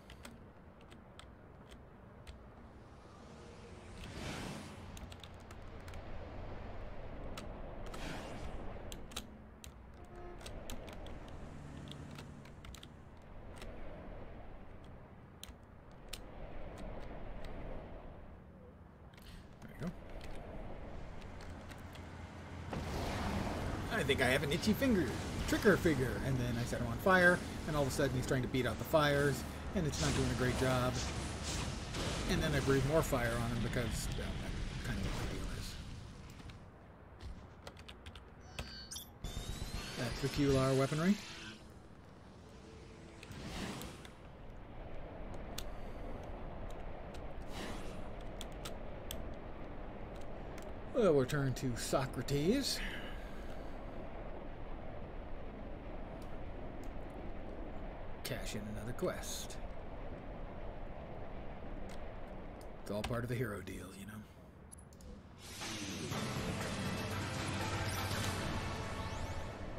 S1: think I have an itchy finger, trigger finger. And then I set him on fire, and all of a sudden he's trying to beat out the fires, and it's not doing a great job. And then I breathe more fire on him because, well, that's kind of what my deal is. That's the Q-Lar weaponry. We'll return to Socrates. Cash in another quest. It's all part of the hero deal, you know.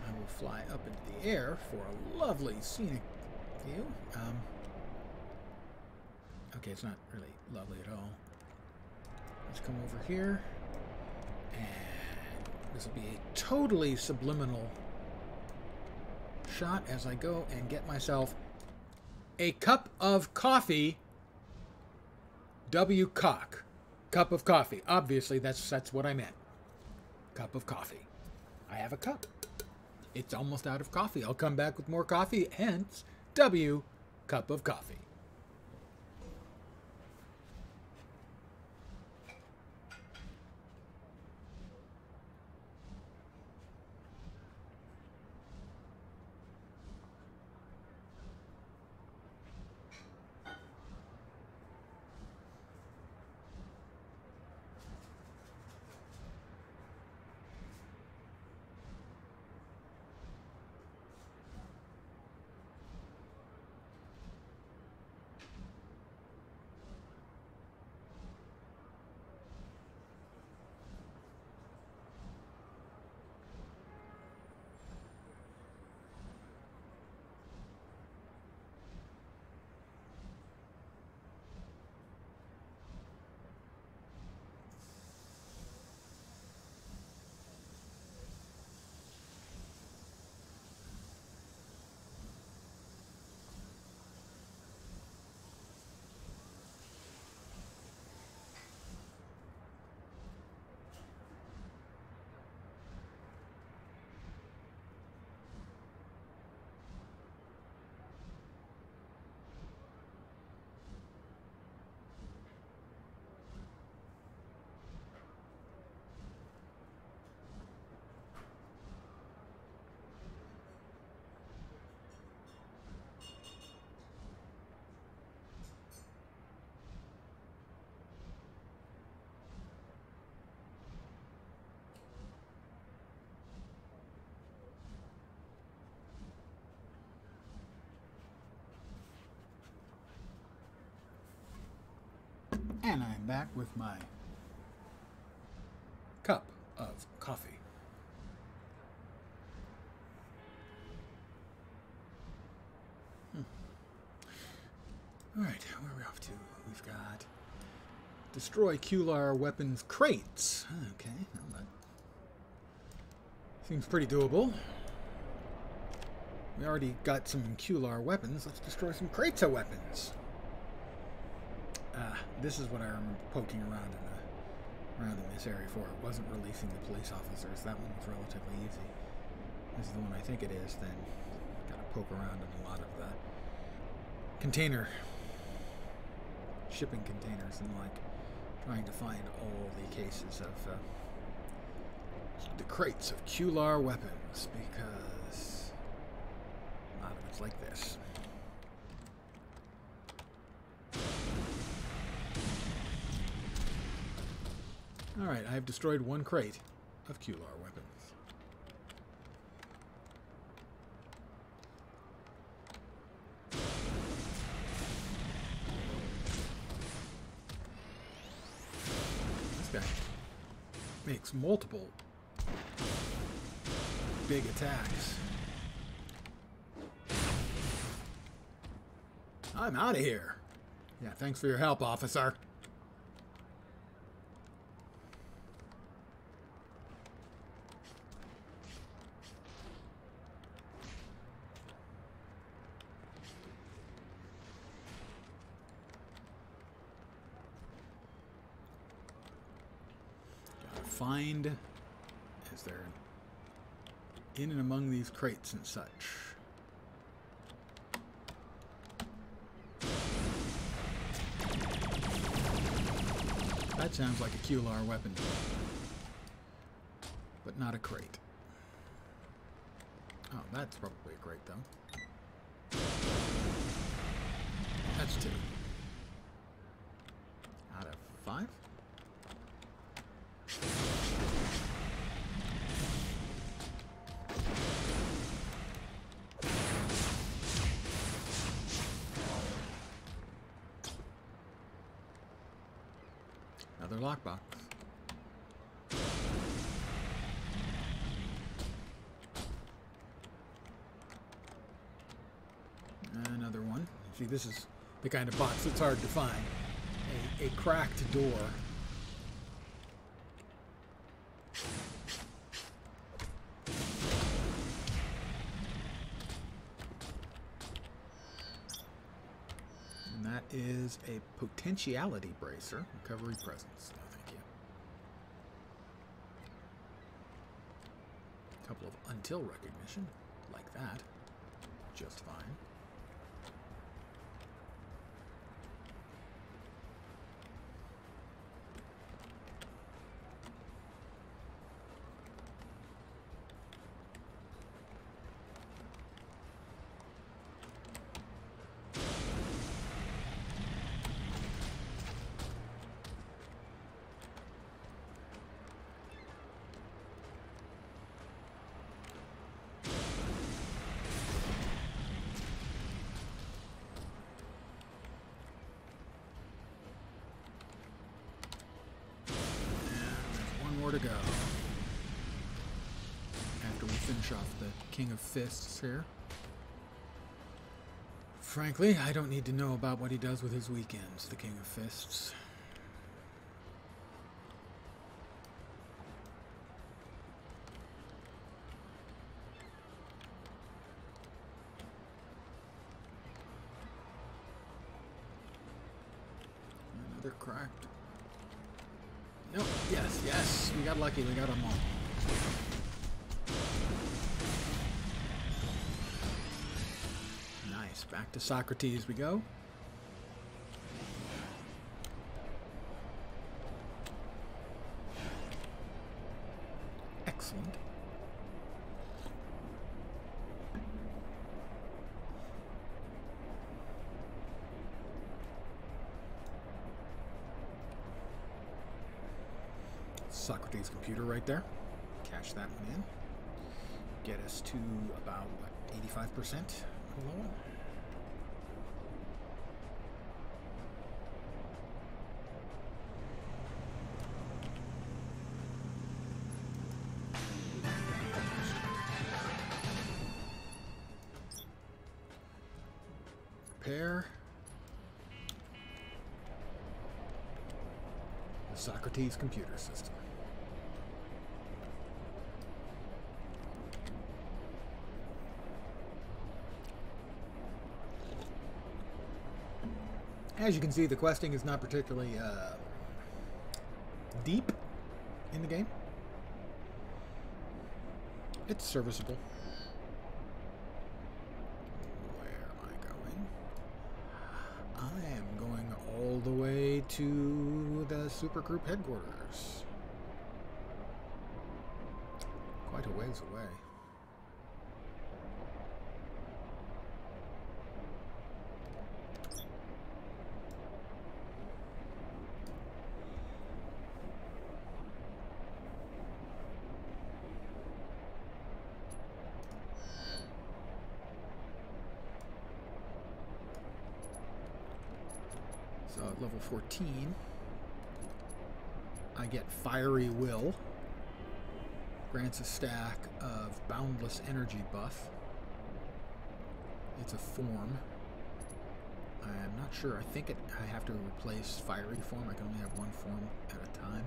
S1: I will fly up into the air for a lovely scenic view. Okay, it's not really lovely at all. Let's come over here. And this will be a totally subliminal shot as I go and get myself a cup of coffee. W cock. Cup of coffee. Obviously, that's what I meant. Cup of coffee. I have a cup. It's almost out of coffee. I'll come back with more coffee, hence W cup of coffee. And I'm back with my cup of coffee. All right, where are we off to? We've got destroy Q-Lar weapons crates. Okay, well, that seems pretty doable. We already got some Q-Lar weapons. Let's destroy some crates of weapons. This is what I remember poking around in this area for. It wasn't releasing the police officers. That one was relatively easy. This is the one I think it is. Then got to poke around in a lot of the shipping containers and like trying to find all the cases of the crates of Q-Lar weapons, because a lot of it's like this. Alright, I have destroyed one crate of Q-Lar weapons. This guy makes multiple big attacks. I'm out of here. Yeah, thanks for your help, officer. Find, is there in and among these crates and such. That sounds like a QLR weapon, but not a crate. Oh, that's probably a crate, though. That's 2. Out of 5? Another lockbox. Another one. See, this is the kind of box that's hard to find. A cracked door. And that is a potentiality bracer. Recovery presence. No, thank you. A couple of until recognition. Like that. Just fine. To go after we finish off the King of Fists here. Frankly, I don't need to know about what he does with his weekends, the King of Fists. Another cracked. Nope. Yes, yes. We got lucky. We got them all. Nice. Back to Socrates we go. Excellent. Socrates computer right there. Cash that one in. Get us to about, what, 85% level? Repair. The Socrates computer system. As you can see, the questing is not particularly deep in the game. It's serviceable. Where am I going? I am going all the way to the supergroup headquarters. Quite a ways away. So at level 14, I get Fiery Will. Grants a stack of Boundless Energy buff. It's a form. I'm not sure. I think I have to replace Fiery form. I can only have one form at a time.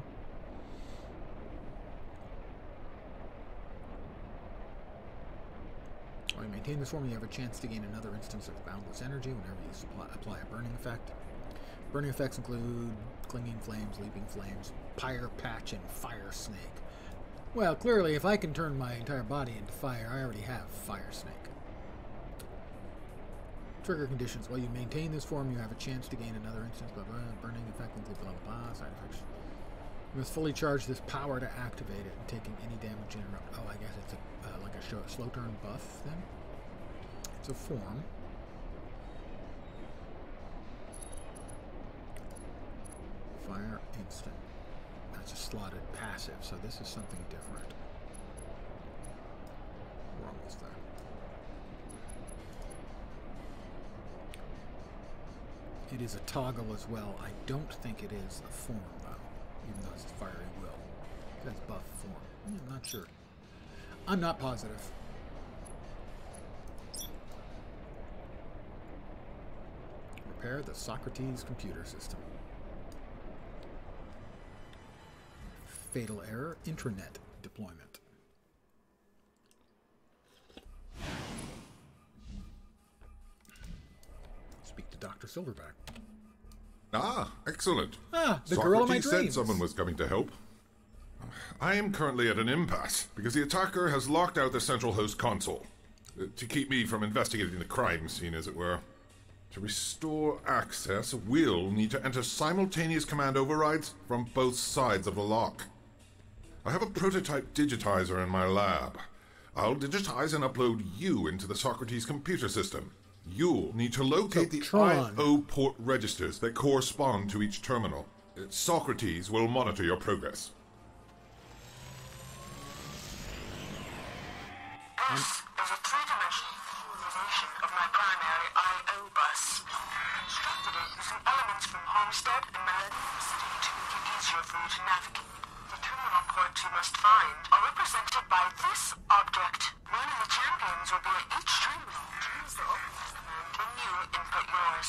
S1: While you maintain this form, you have a chance to gain another instance of Boundless Energy whenever you apply a burning effect. Burning effects include Clinging Flames, Leaping Flames, Pyre Patch, and Fire Snake. Well, clearly, if I can turn my entire body into fire, I already have Fire Snake. Trigger conditions. While you maintain this form, you have a chance to gain another instance, blah, blah, burning effect, include blah, blah, blah, side effects. You must fully charge this power to activate it, and taking any damage interrupt. Oh, I guess it's like a slow turn buff, then? It's a form. Fire instant. That's a slotted passive, so this is something different. We're almost there. It is a toggle as well. I don't think it is a form, though, even though it's fiery will. It says buff form. I'm not sure. I'm not positive. Repair the Socrates computer system. Fatal error, intranet deployment. Speak to Dr. Silverback.
S4: Ah, excellent.
S1: Ah, the girl of my
S4: Socrates
S1: dreams.
S4: said someone was coming to help. I am currently at an impasse because the attacker has locked out the central host console to keep me from investigating the crime scene, as it were. To restore access, we'll need to enter simultaneous command overrides from both sides of the lock. I have a prototype digitizer in my lab. I'll digitize and upload you into the Socrates computer system. You'll need to locate the
S1: Tron.
S4: I/O port registers that correspond to each terminal. Socrates will monitor your progress.
S5: This is a three-dimensional visualization of my primary I/O bus. Constructed using elements from Homestead and Millennium City to make it easier for you to navigate. The terminal ports you must find are represented by this object, meaning the champions will be at each terminal. Choose the open command when you input yours.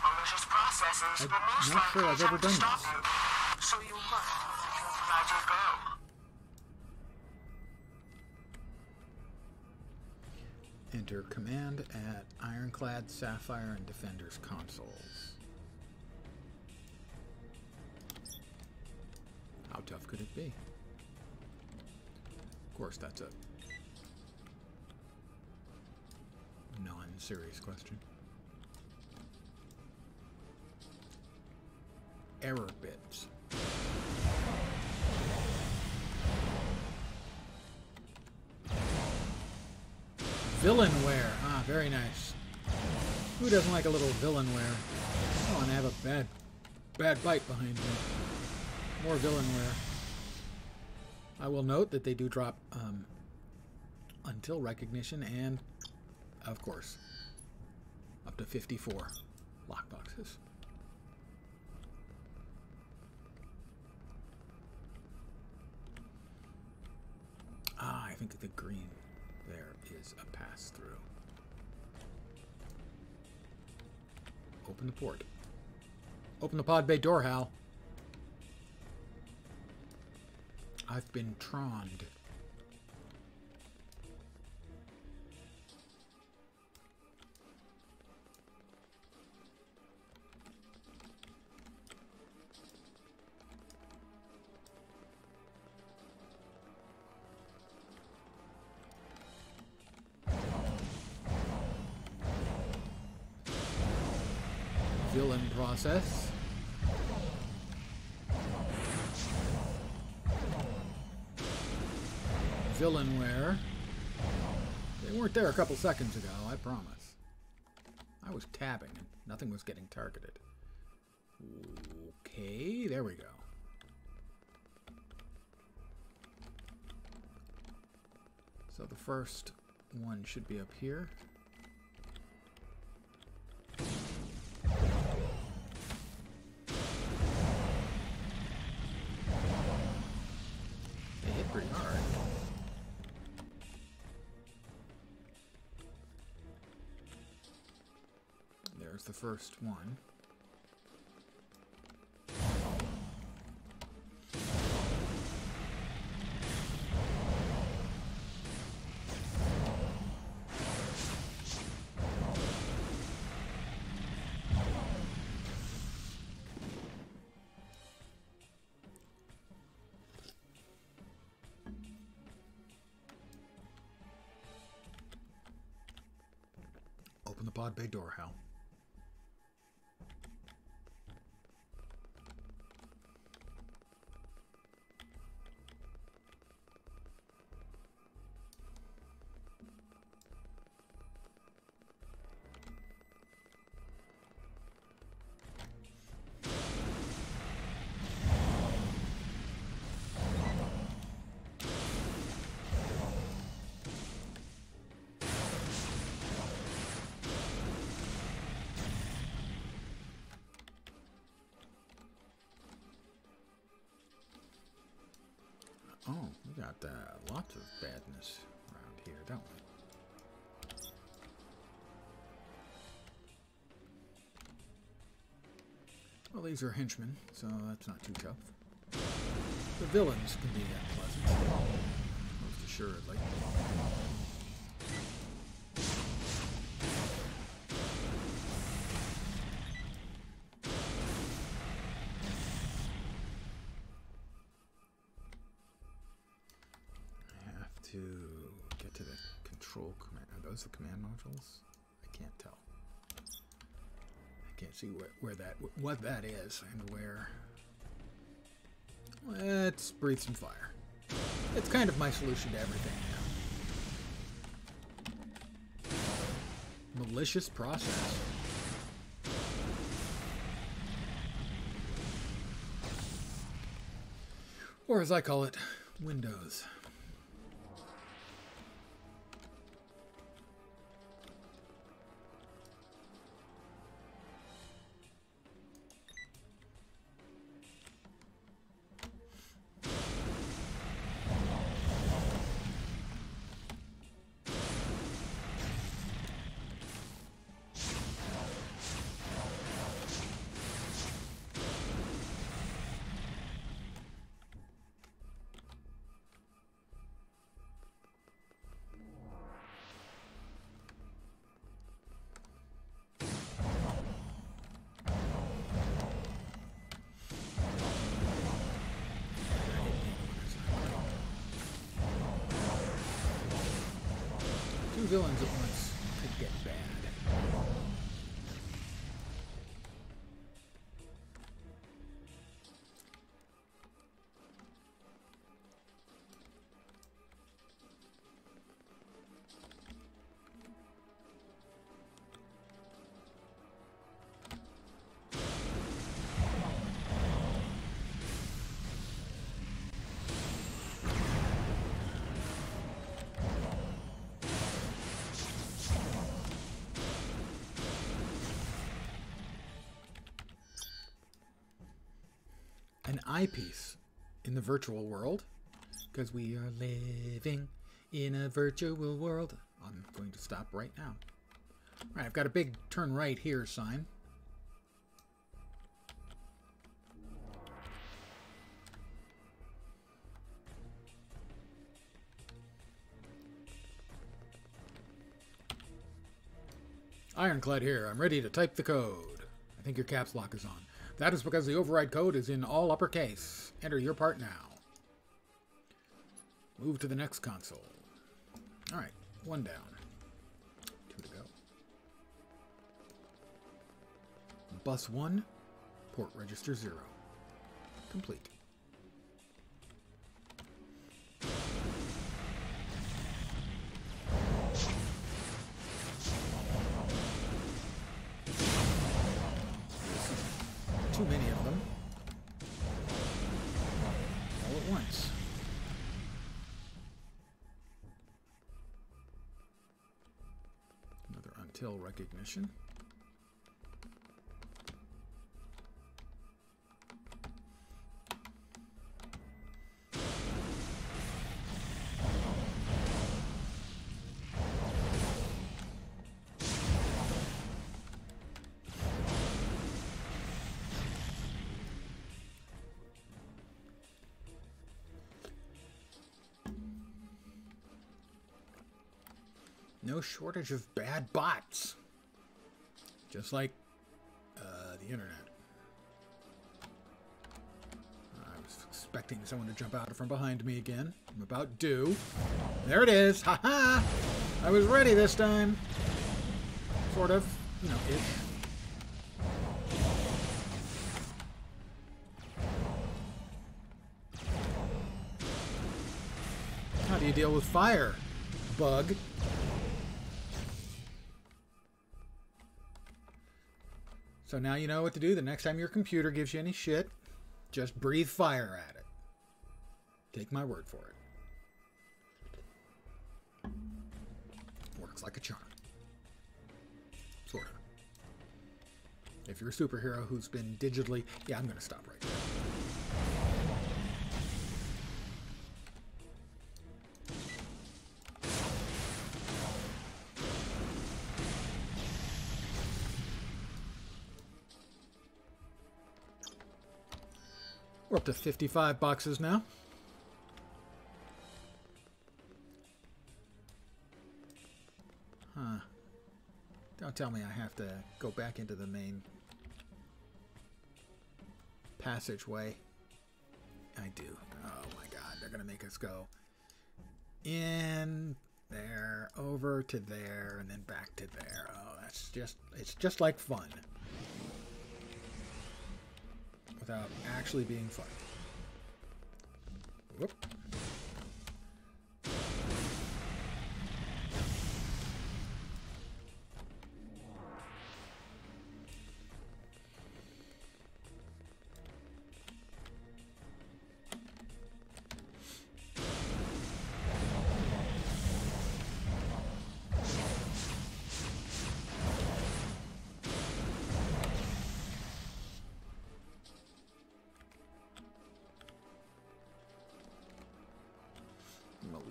S5: Malicious processes will most
S1: not sure
S5: likely
S1: I've ever
S5: attempt to
S1: done
S5: stop
S1: this.
S5: you, so you must let your go.
S1: Enter command at Ironclad, Sapphire, and Defender's consoles. How tough could it be? Of course, that's a non-serious question. Error bits. Villainware. Ah, very nice. Who doesn't like a little villainware? Oh, and I have a bad bite behind me. More villainware. I will note that they do drop until recognition and, of course, up to 54 lockboxes. Ah, I think the green there is a pass-through. Open the port. Open the pod bay door, Hal. I've been troned. Villain process. Villainware. They weren't there a couple seconds ago, I promise. I was tabbing and nothing was getting targeted. Okay, there we go. So the first one should be up here. They hit pretty hard. There's the first one. the pod bay door, Hal. Oh, we got lots of badness around here, don't we? Well, these are henchmen, so that's not too tough. The villains can be unpleasant, most assuredly. To get to the control command. Are those the command modules? I can't tell. I can't see what that is and where. Let's breathe some fire. It's kind of my solution to everything now. Malicious process. Or as I call it, Windows. Two villains at once could get bad. An eyepiece in the virtual world, because we are living in a virtual world. I'm going to stop right now. All right, I've got a big turn right here sign. Ironclad here. I'm ready to type the code. I think your caps lock is on. That is because the override code is in all uppercase. Enter your part now. Move to the next console. All right, one down. Two to go. Bus 1, port register 0. Complete. Too many of them. All at once. Another until recognition. No shortage of bad bots. Just like the internet. I was expecting someone to jump out from behind me again. I'm about due. There it is. Ha ha! I was ready this time. Sort of, you know, ish. How do you deal with fire, bug? So now you know what to do. The next time your computer gives you any shit, just breathe fire at it. Take my word for it. Works like a charm. Sort of. If you're a superhero who's been digitally... Yeah, I'm going to stop right there. We're up to 55 boxes now. Huh. Don't tell me I have to go back into the main passageway. I do. Oh my god, they're gonna make us go in there, over to there, and then back to there. Oh, it's just like fun. Without actually being fun. Whoop.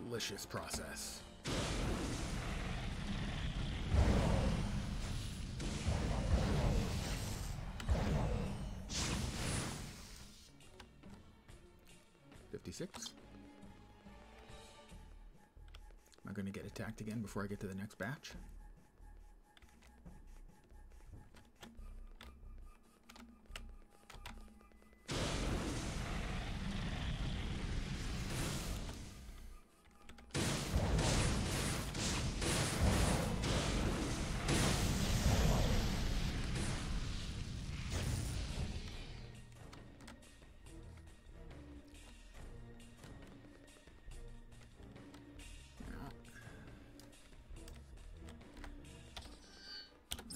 S1: Malicious process. $56. Am I going to get attacked again before I get to the next batch?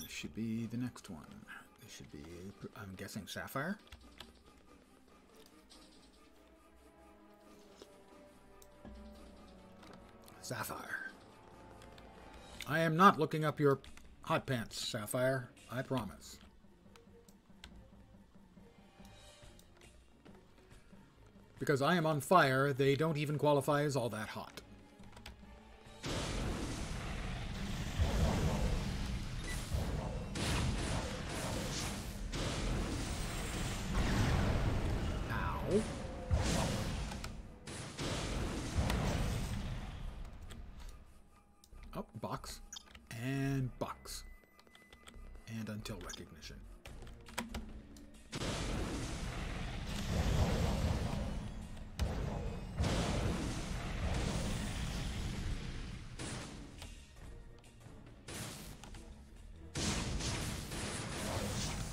S1: Should be the next one. It should be, I'm guessing, Sapphire. Sapphire. I am not looking up your hot pants, Sapphire. I promise. Because I am on fire, they don't even qualify as all that hot. Oh, box. And box. And until recognition.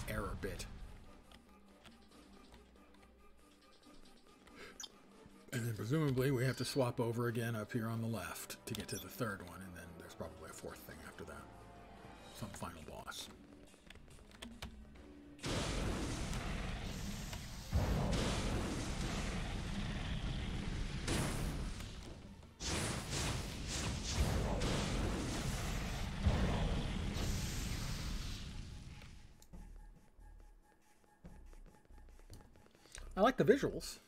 S1: Error bit. And then presumably we have to swap over again up here on the left to get to the third one, and then there's probably a fourth thing after that. Some final boss. I like the visuals.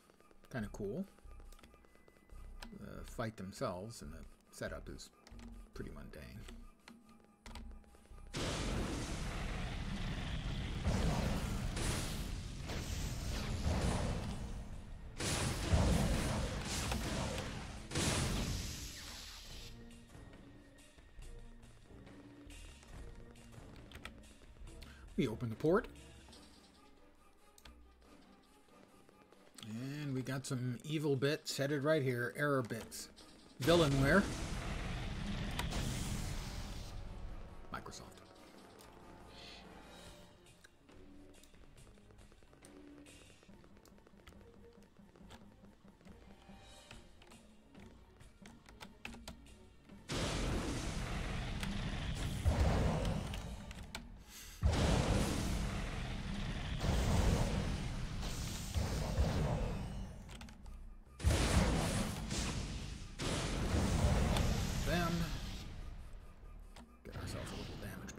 S1: Kind of cool. The fight themselves and the setup is pretty mundane. We open the port. And we got some evil bits headed right here. Error bits. Villainware. Microsoft.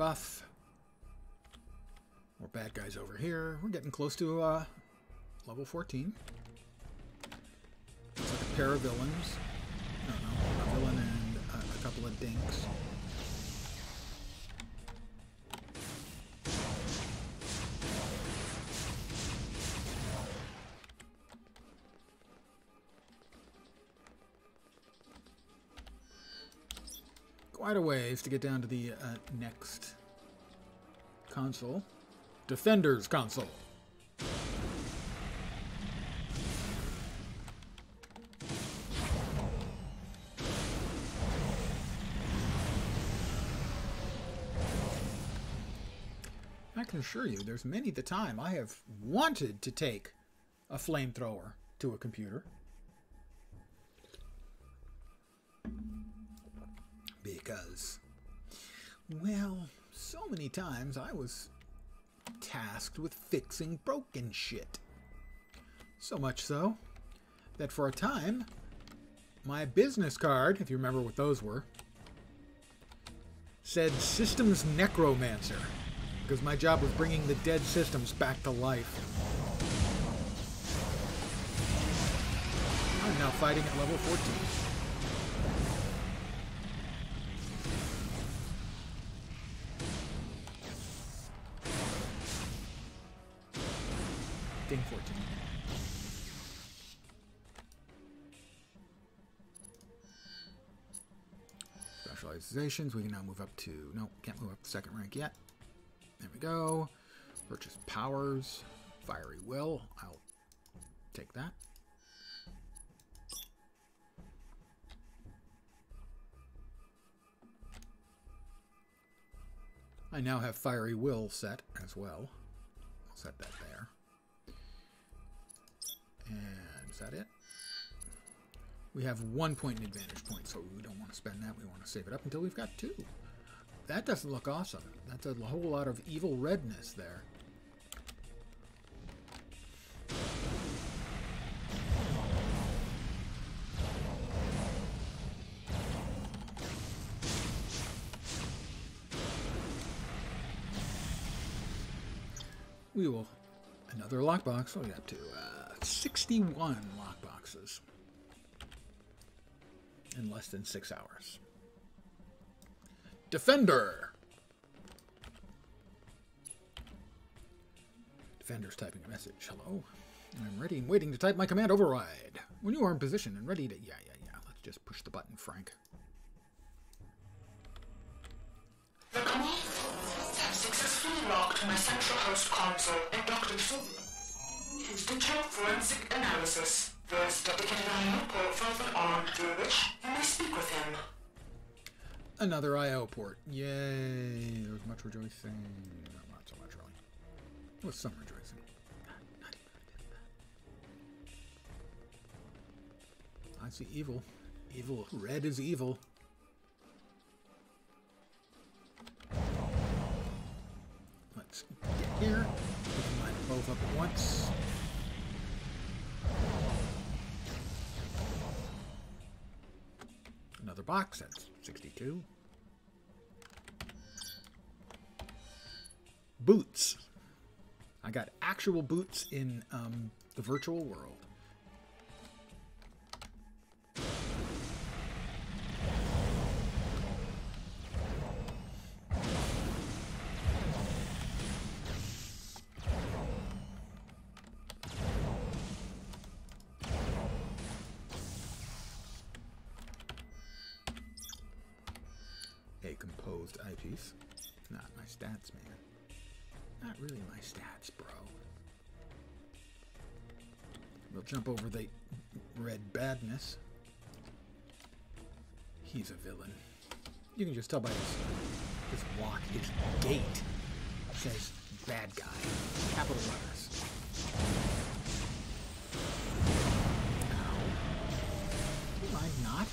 S1: buff. More bad guys over here. We're getting close to level 14. Looks like a pair of villains. No, a villain and a couple of dinks. Quite a ways to get down to the next console. Defender's console. I can assure you, there's many the time I have wanted to take a flamethrower to a computer. Because, well, so many times I was tasked with fixing broken shit. So much so that for a time, my business card, if you remember what those were, said Systems Necromancer, because my job was bringing the dead systems back to life. I'm now fighting at level 14. Ding 14. Specializations, we can now move up to... No, can't move up to second rank yet. There we go. Purchase powers. Fiery Will. I'll take that. I now have Fiery Will set as well. I'll set that there. And is that it? We have 1 point in advantage point, so we don't want to spend that. We want to save it up until we've got 2. That doesn't look awesome. That's a whole lot of evil redness there. We will... Another lockbox. What are we up to? 61 lockboxes. In less than 6 hours. Defender! Defender's typing a message. Hello. I'm ready and waiting to type my command override. When you are in position and ready to... Yeah. Let's just push the button, Frank.
S5: The command has successfully locked my central host console in Dr. Silver. His digital forensic analysis. There's dedicated IO port further on through which you may speak with him.
S1: Another IO port. Yay. There was much rejoicing. No, not so much, really. There was some rejoicing. Not even. I see evil. Evil. Red is evil. Let's get here. We can line both up at once. Another box, that's 62. Boots. I got actual boots in the virtual world. A composed eyepiece. Not my stats, man. Not really my stats, bro. We'll jump over the red badness. He's a villain. You can just tell by his walk, his gait. Says bad guy. Capital letters. Am I not?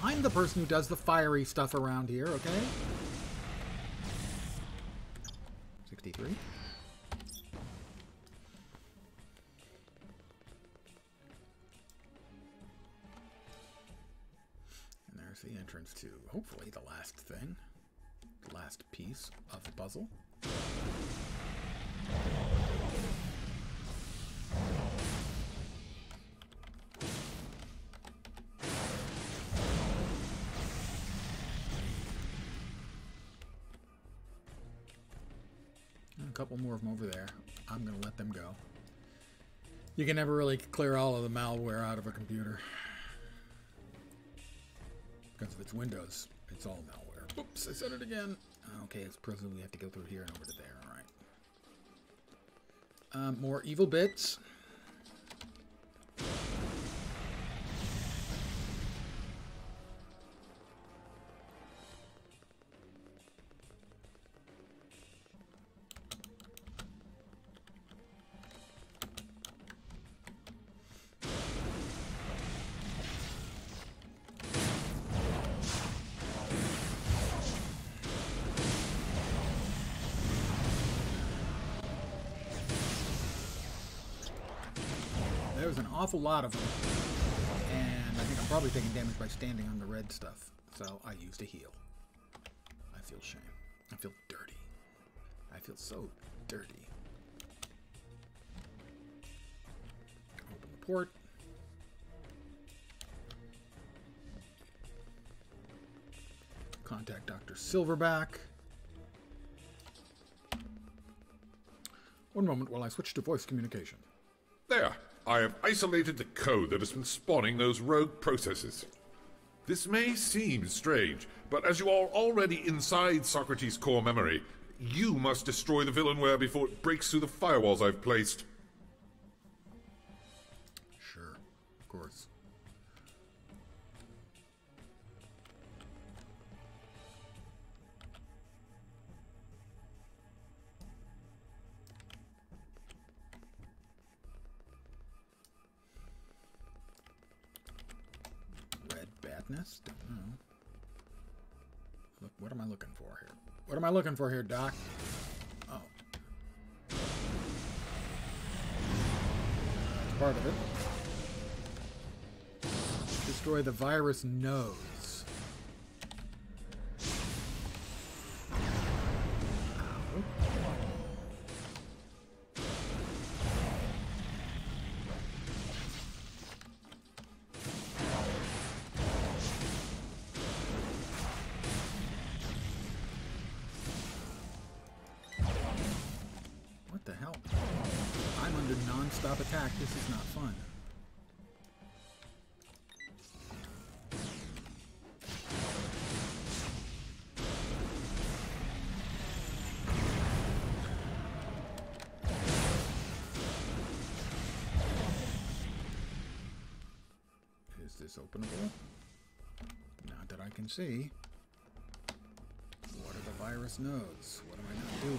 S1: I'm the person who does the fiery stuff around here, okay? 63. And there's the entrance to, hopefully, the last thing. Last piece of the puzzle. A couple more of them over there. I'm going to let them go. You can never really clear all of the malware out of a computer. Because if it's Windows, it's all malware. Oops, I said it again. Okay, it's presumably we have to go through here and over to there. All right. More evil bits. There's an awful lot of them, and I think I'm probably taking damage by standing on the red stuff, so I used a heal. I feel shame. I feel dirty. I feel so dirty. Open the port. Contact Dr. Silverback. One moment while I switch to voice communication.
S4: There. I have isolated the code that has been spawning those rogue processes. This may seem strange, but as you are already inside Socrates' core memory, you must destroy the villainware before it breaks through the firewalls I've placed.
S1: Sure, of course. Badness? Don't know. Look, what am I looking for here? What am I looking for here, Doc? Oh. That's part of it. Destroy the virus nodes. Ow. What the hell? I'm under non-stop attack. This is not fun. Is this openable? Not that I can see. What are the virus nodes? What am I not doing?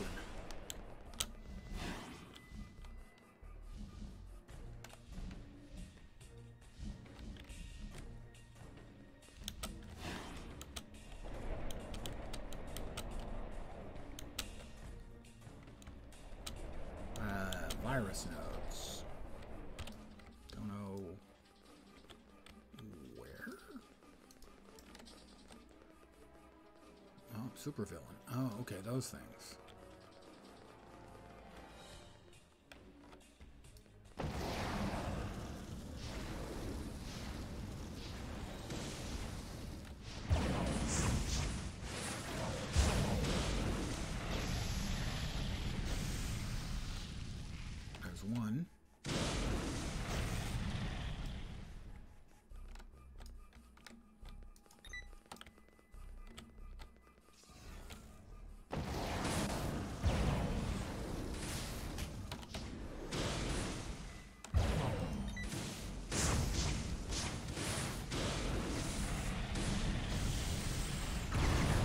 S1: Virus nodes. Don't know where. Oh, supervillain. Oh, okay, those things. One.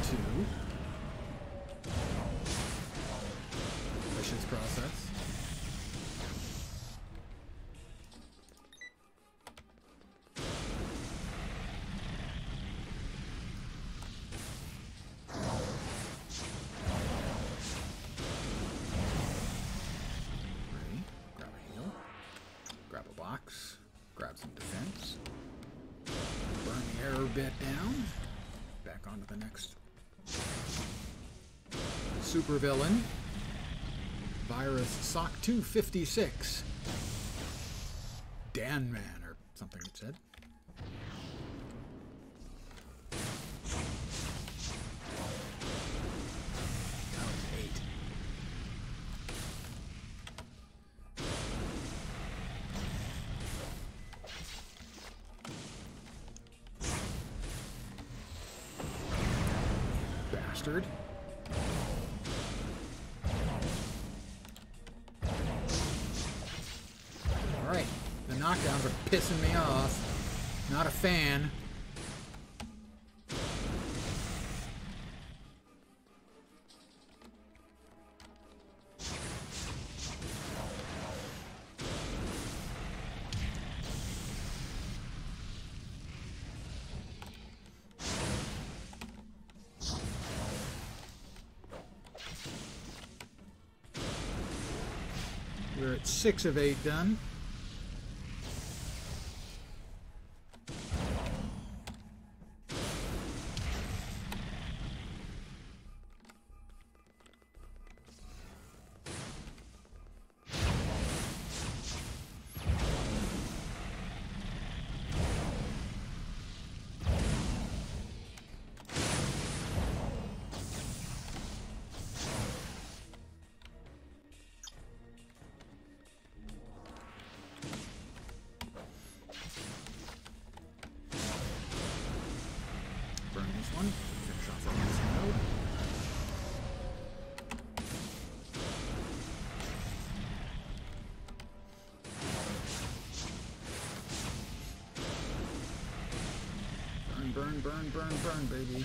S1: Two. Vicious process. Grab some defense. Burn the error bit down. Back onto the next Supervillain. Virus SOC 256. Dan Man, or something it said. That was 8. Bastard. Alright, the knockdowns are pissing me off. Not a fan. We're at 6 of 8 done. Burn this one. Finish off on this node. Burn, burn, burn, burn, burn, baby.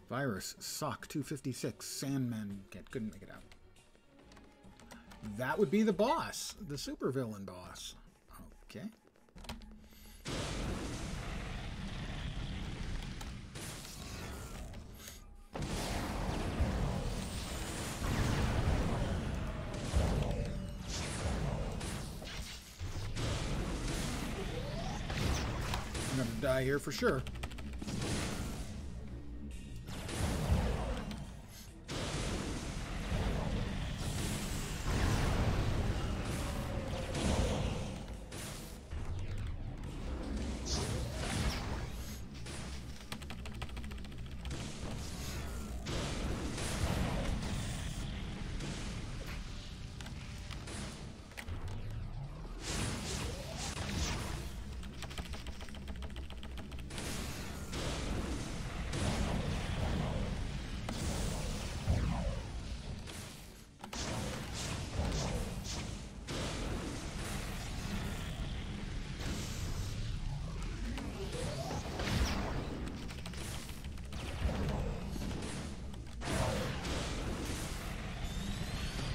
S1: Virus SOC 256. Sandman couldn't make it out. That would be the boss, the supervillain boss. Okay. I'm gonna die here for sure.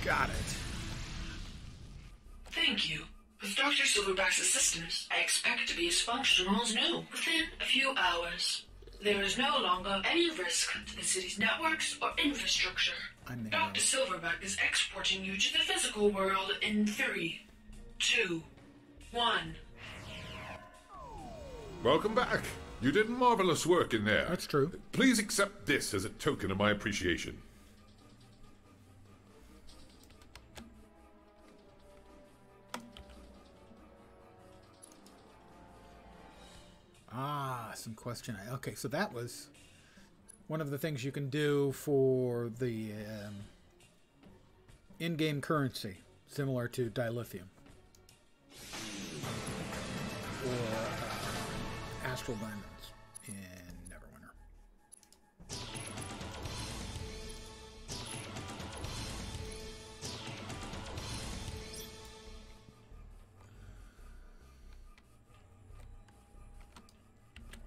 S1: Got it.
S5: Thank you. With Dr. Silverback's assistance, I expect to be as functional as new within a few hours. There is no longer any risk to the city's networks or infrastructure. Dr. Silverback is exporting you to the physical world in 3, 2, 1.
S4: Welcome back. You did marvelous work in there.
S1: That's true.
S4: Please accept this as a token of my appreciation.
S1: Ah, some question. Okay, so that was one of the things you can do for the in-game currency, similar to dilithium or astral diamonds in Neverwinter.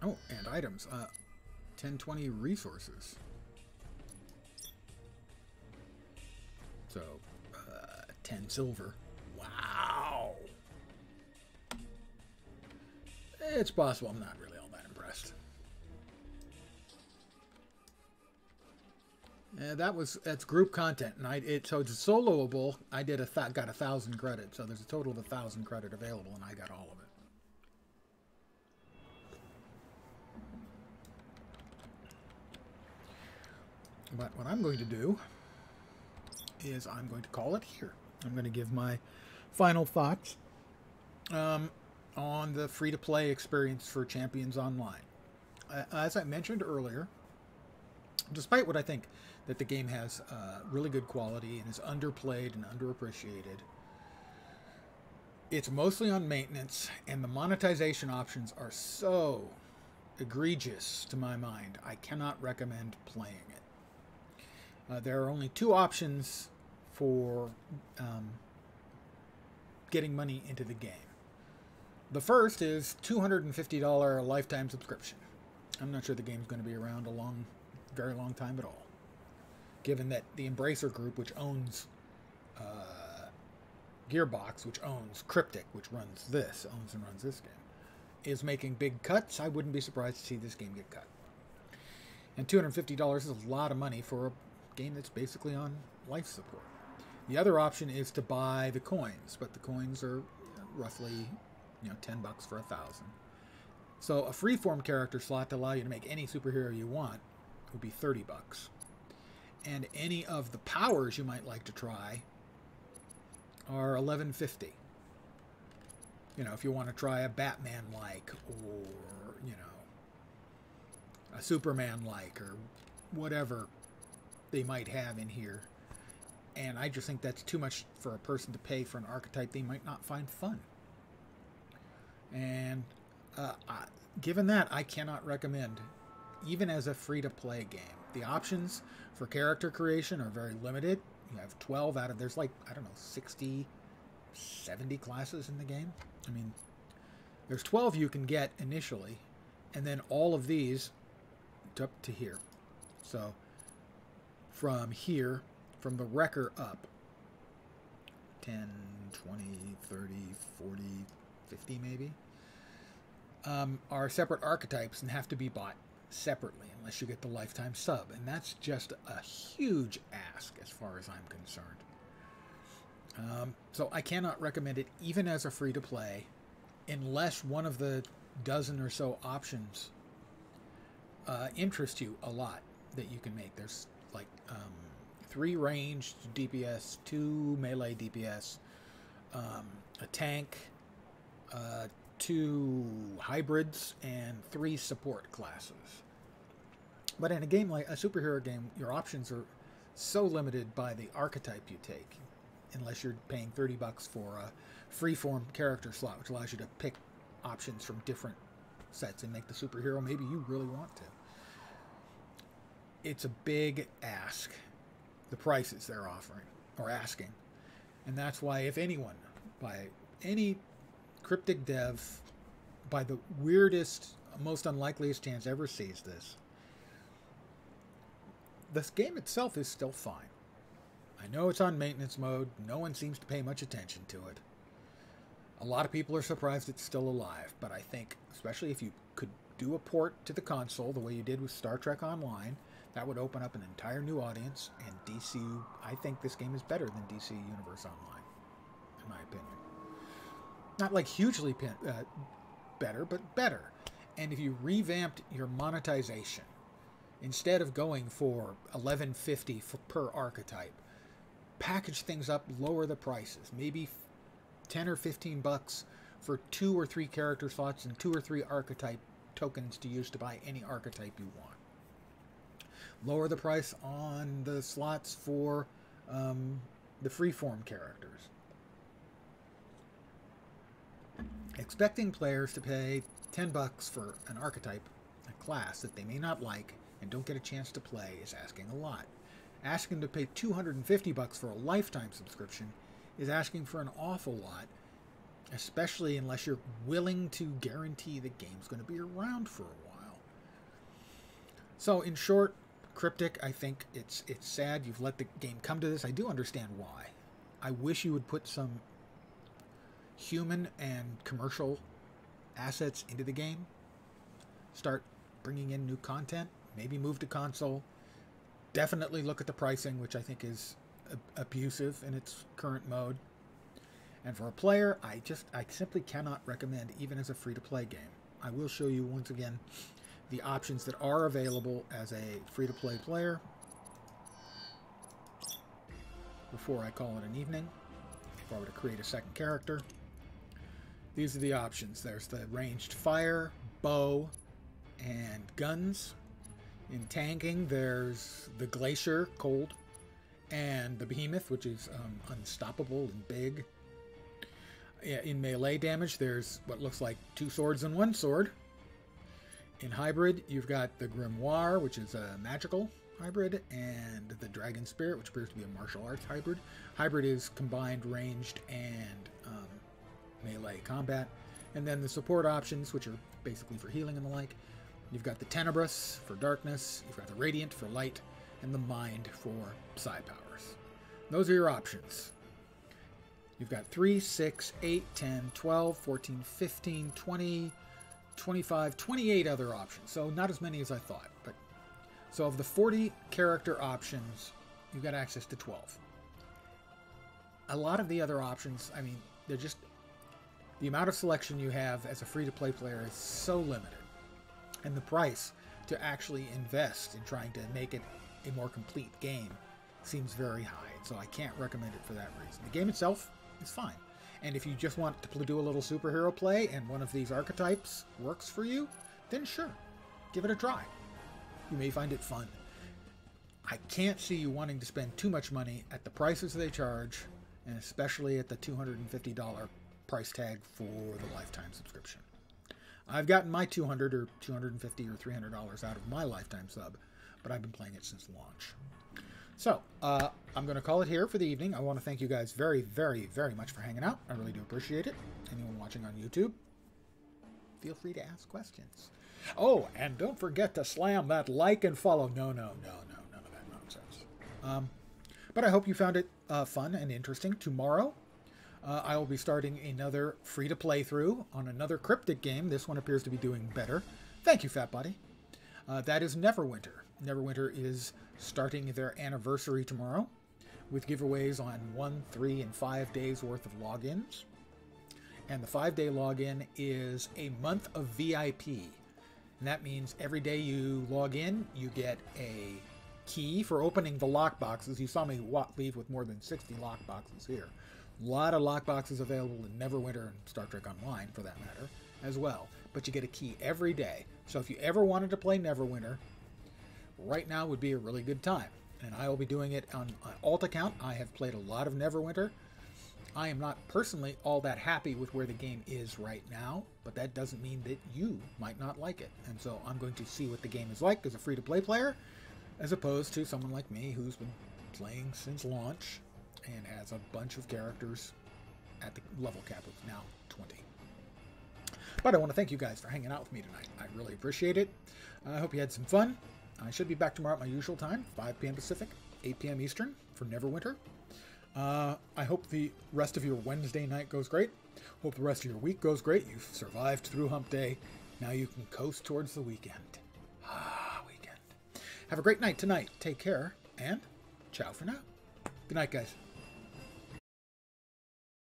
S1: Oh, and items. 1020 resources. So, 10 silver. Wow! It's possible I'm not really all that impressed. That's group content, and so it's soloable. I got 1,000 credit, so there's a total of 1,000 credit available, and I got all of it. But what I'm going to do is I'm going to call it here. I'm going to give my final thoughts on the free-to-play experience for Champions Online. As I mentioned earlier, despite what I think that the game has really good quality and is underplayed and underappreciated, it's mostly on maintenance, and the monetization options are so egregious to my mind, I cannot recommend playing it. There are only two options for getting money into the game. The first is $250 lifetime subscription. I'm not sure the game's going to be around a very long time at all, given that the Embracer Group, which owns Gearbox, which owns Cryptic, which owns this game, is making big cuts. I wouldn't be surprised to see this game get cut. And $250 is a lot of money for a game that's basically on life support. The other option is to buy the coins, but the coins are roughly, $10 for 1,000. So a freeform character slot to allow you to make any superhero you want would be $30. And any of the powers you might like to try are $11.50. If you want to try a Batman-like, or, a Superman-like, or whatever they might have in here. And I just think that's too much for a person to pay for an archetype they might not find fun. And given that, I cannot recommend, even as a free-to-play game. The options for character creation are very limited. You have 12 out of, there's 60, 70 classes in the game. I mean, there's 12 you can get initially, and then all of these up to here. So from here, from the Wrecker up, 10, 20, 30, 40, 50 maybe, are separate archetypes and have to be bought separately unless you get the lifetime sub. And that's just a huge ask as far as I'm concerned. So I cannot recommend it even as a free-to-play unless one of the dozen or so options interest you a lot that you can make. There's 3 ranged DPS, 2 melee DPS, a tank, 2 hybrids, and 3 support classes. But in a game like a superhero game, your options are so limited by the archetype you take, unless you're paying $30 for a freeform character slot, which allows you to pick options from different sets and make the superhero maybe you really want to. It's a big ask, the prices they're offering or asking. And that's why if anyone, by any Cryptic dev, by the weirdest, most unlikeliest chance ever sees this game itself is still fine. I know it's on maintenance mode. No one seems to pay much attention to it. A lot of people are surprised it's still alive, but I think, especially if you could do a port to the console the way you did with Star Trek Online, that would open up an entire new audience, and DC, I think this game is better than DC Universe Online, in my opinion. Not hugely better, but better. And if you revamped your monetization, instead of going for $11.50 per archetype, package things up, lower the prices, maybe $10 or $15 for 2 or 3 character slots and 2 or 3 archetype tokens to use to buy any archetype you want. Lower the price on the slots for the freeform characters. Expecting players to pay $10 for an archetype, a class that they may not like and don't get a chance to play, is asking a lot. Asking them to pay $250 for a lifetime subscription is asking for an awful lot, especially unless you're willing to guarantee the game's going to be around for a while. So in short, Cryptic, I think it's sad you've let the game come to this. I do understand why. I wish you would put some human and commercial assets into the game. Start bringing in new content. Maybe move to console. Definitely look at the pricing, which I think is abusive in its current mode. And for a player, I simply cannot recommend, even as a free-to-play game. I will show you once again the options that are available as a free-to-play player. before I call it an evening. If I were to create a second character, these are the options. There's the ranged fire, bow, and guns. In tanking, there's the glacier, cold, and the behemoth, which is unstoppable and big. In melee damage, there's what looks like 2 swords and 1 sword. In hybrid, you've got the grimoire, which is a magical hybrid, and the dragon spirit, which appears to be a martial arts hybrid. Hybrid is combined ranged and melee combat. And then the support options, which are basically for healing and the like. You've got the Tenebrous for darkness, you've got the Radiant for light, and the Mind for psi powers. Those are your options. You've got 3, 6, 8, 10, 12, 14, 15, 20, 25, 28 other options. So not as many as I thought. But so of the 40 character options, you've got access to 12. A lot of the other options, I mean, they're just... The amount of selection you have as a free-to-play player is so limited. And the price to actually invest in trying to make it a more complete game seems very high. So I can't recommend it for that reason. The game itself is fine. And if you just want to do a little superhero play and one of these archetypes works for you, then sure, give it a try. You may find it fun. I can't see you wanting to spend too much money at the prices they charge, and especially at the $250 price tag for the lifetime subscription. I've gotten my $200 or $250 or $300 out of my lifetime sub, but I've been playing it since launch. So, I'm going to call it here for the evening. I want to thank you guys very, very, very much for hanging out. I really do appreciate it. Anyone watching on YouTube, feel free to ask questions. Oh, and don't forget to slam that like and follow. No, none of that nonsense. But I hope you found it fun and interesting. Tomorrow, I will be starting another free-to-play through on another Cryptic game. This one appears to be doing better. Thank you, Fat Body. That is Neverwinter. Neverwinter is starting their anniversary tomorrow with giveaways on 1, 3, and 5 days worth of logins. And the 5-day login is a month of VIP. And that means every day you log in, you get a key for opening the lockboxes. You saw me leave with more than 60 lockboxes here. A lot of lockboxes available in Neverwinter and Star Trek Online, for that matter, as well. But you get a key every day. So if you ever wanted to play Neverwinter, right now would be a really good time. And I will be doing it on an alt account. I have played a lot of Neverwinter. I am not personally all that happy with where the game is right now, but that doesn't mean that you might not like it. And so I'm going to see what the game is like as a free-to-play player, as opposed to someone like me who's been playing since launch and has a bunch of characters at the level cap of now 20. But I want to thank you guys for hanging out with me tonight. I really appreciate it. I hope you had some fun. I should be back tomorrow at my usual time, 5 p.m. Pacific, 8 p.m. Eastern for Neverwinter. I hope the rest of your Wednesday night goes great. Hope the rest of your week goes great. You've survived through hump day. Now you can coast towards the weekend. Weekend. Have a great night tonight. Take care, and ciao for now. Good night, guys.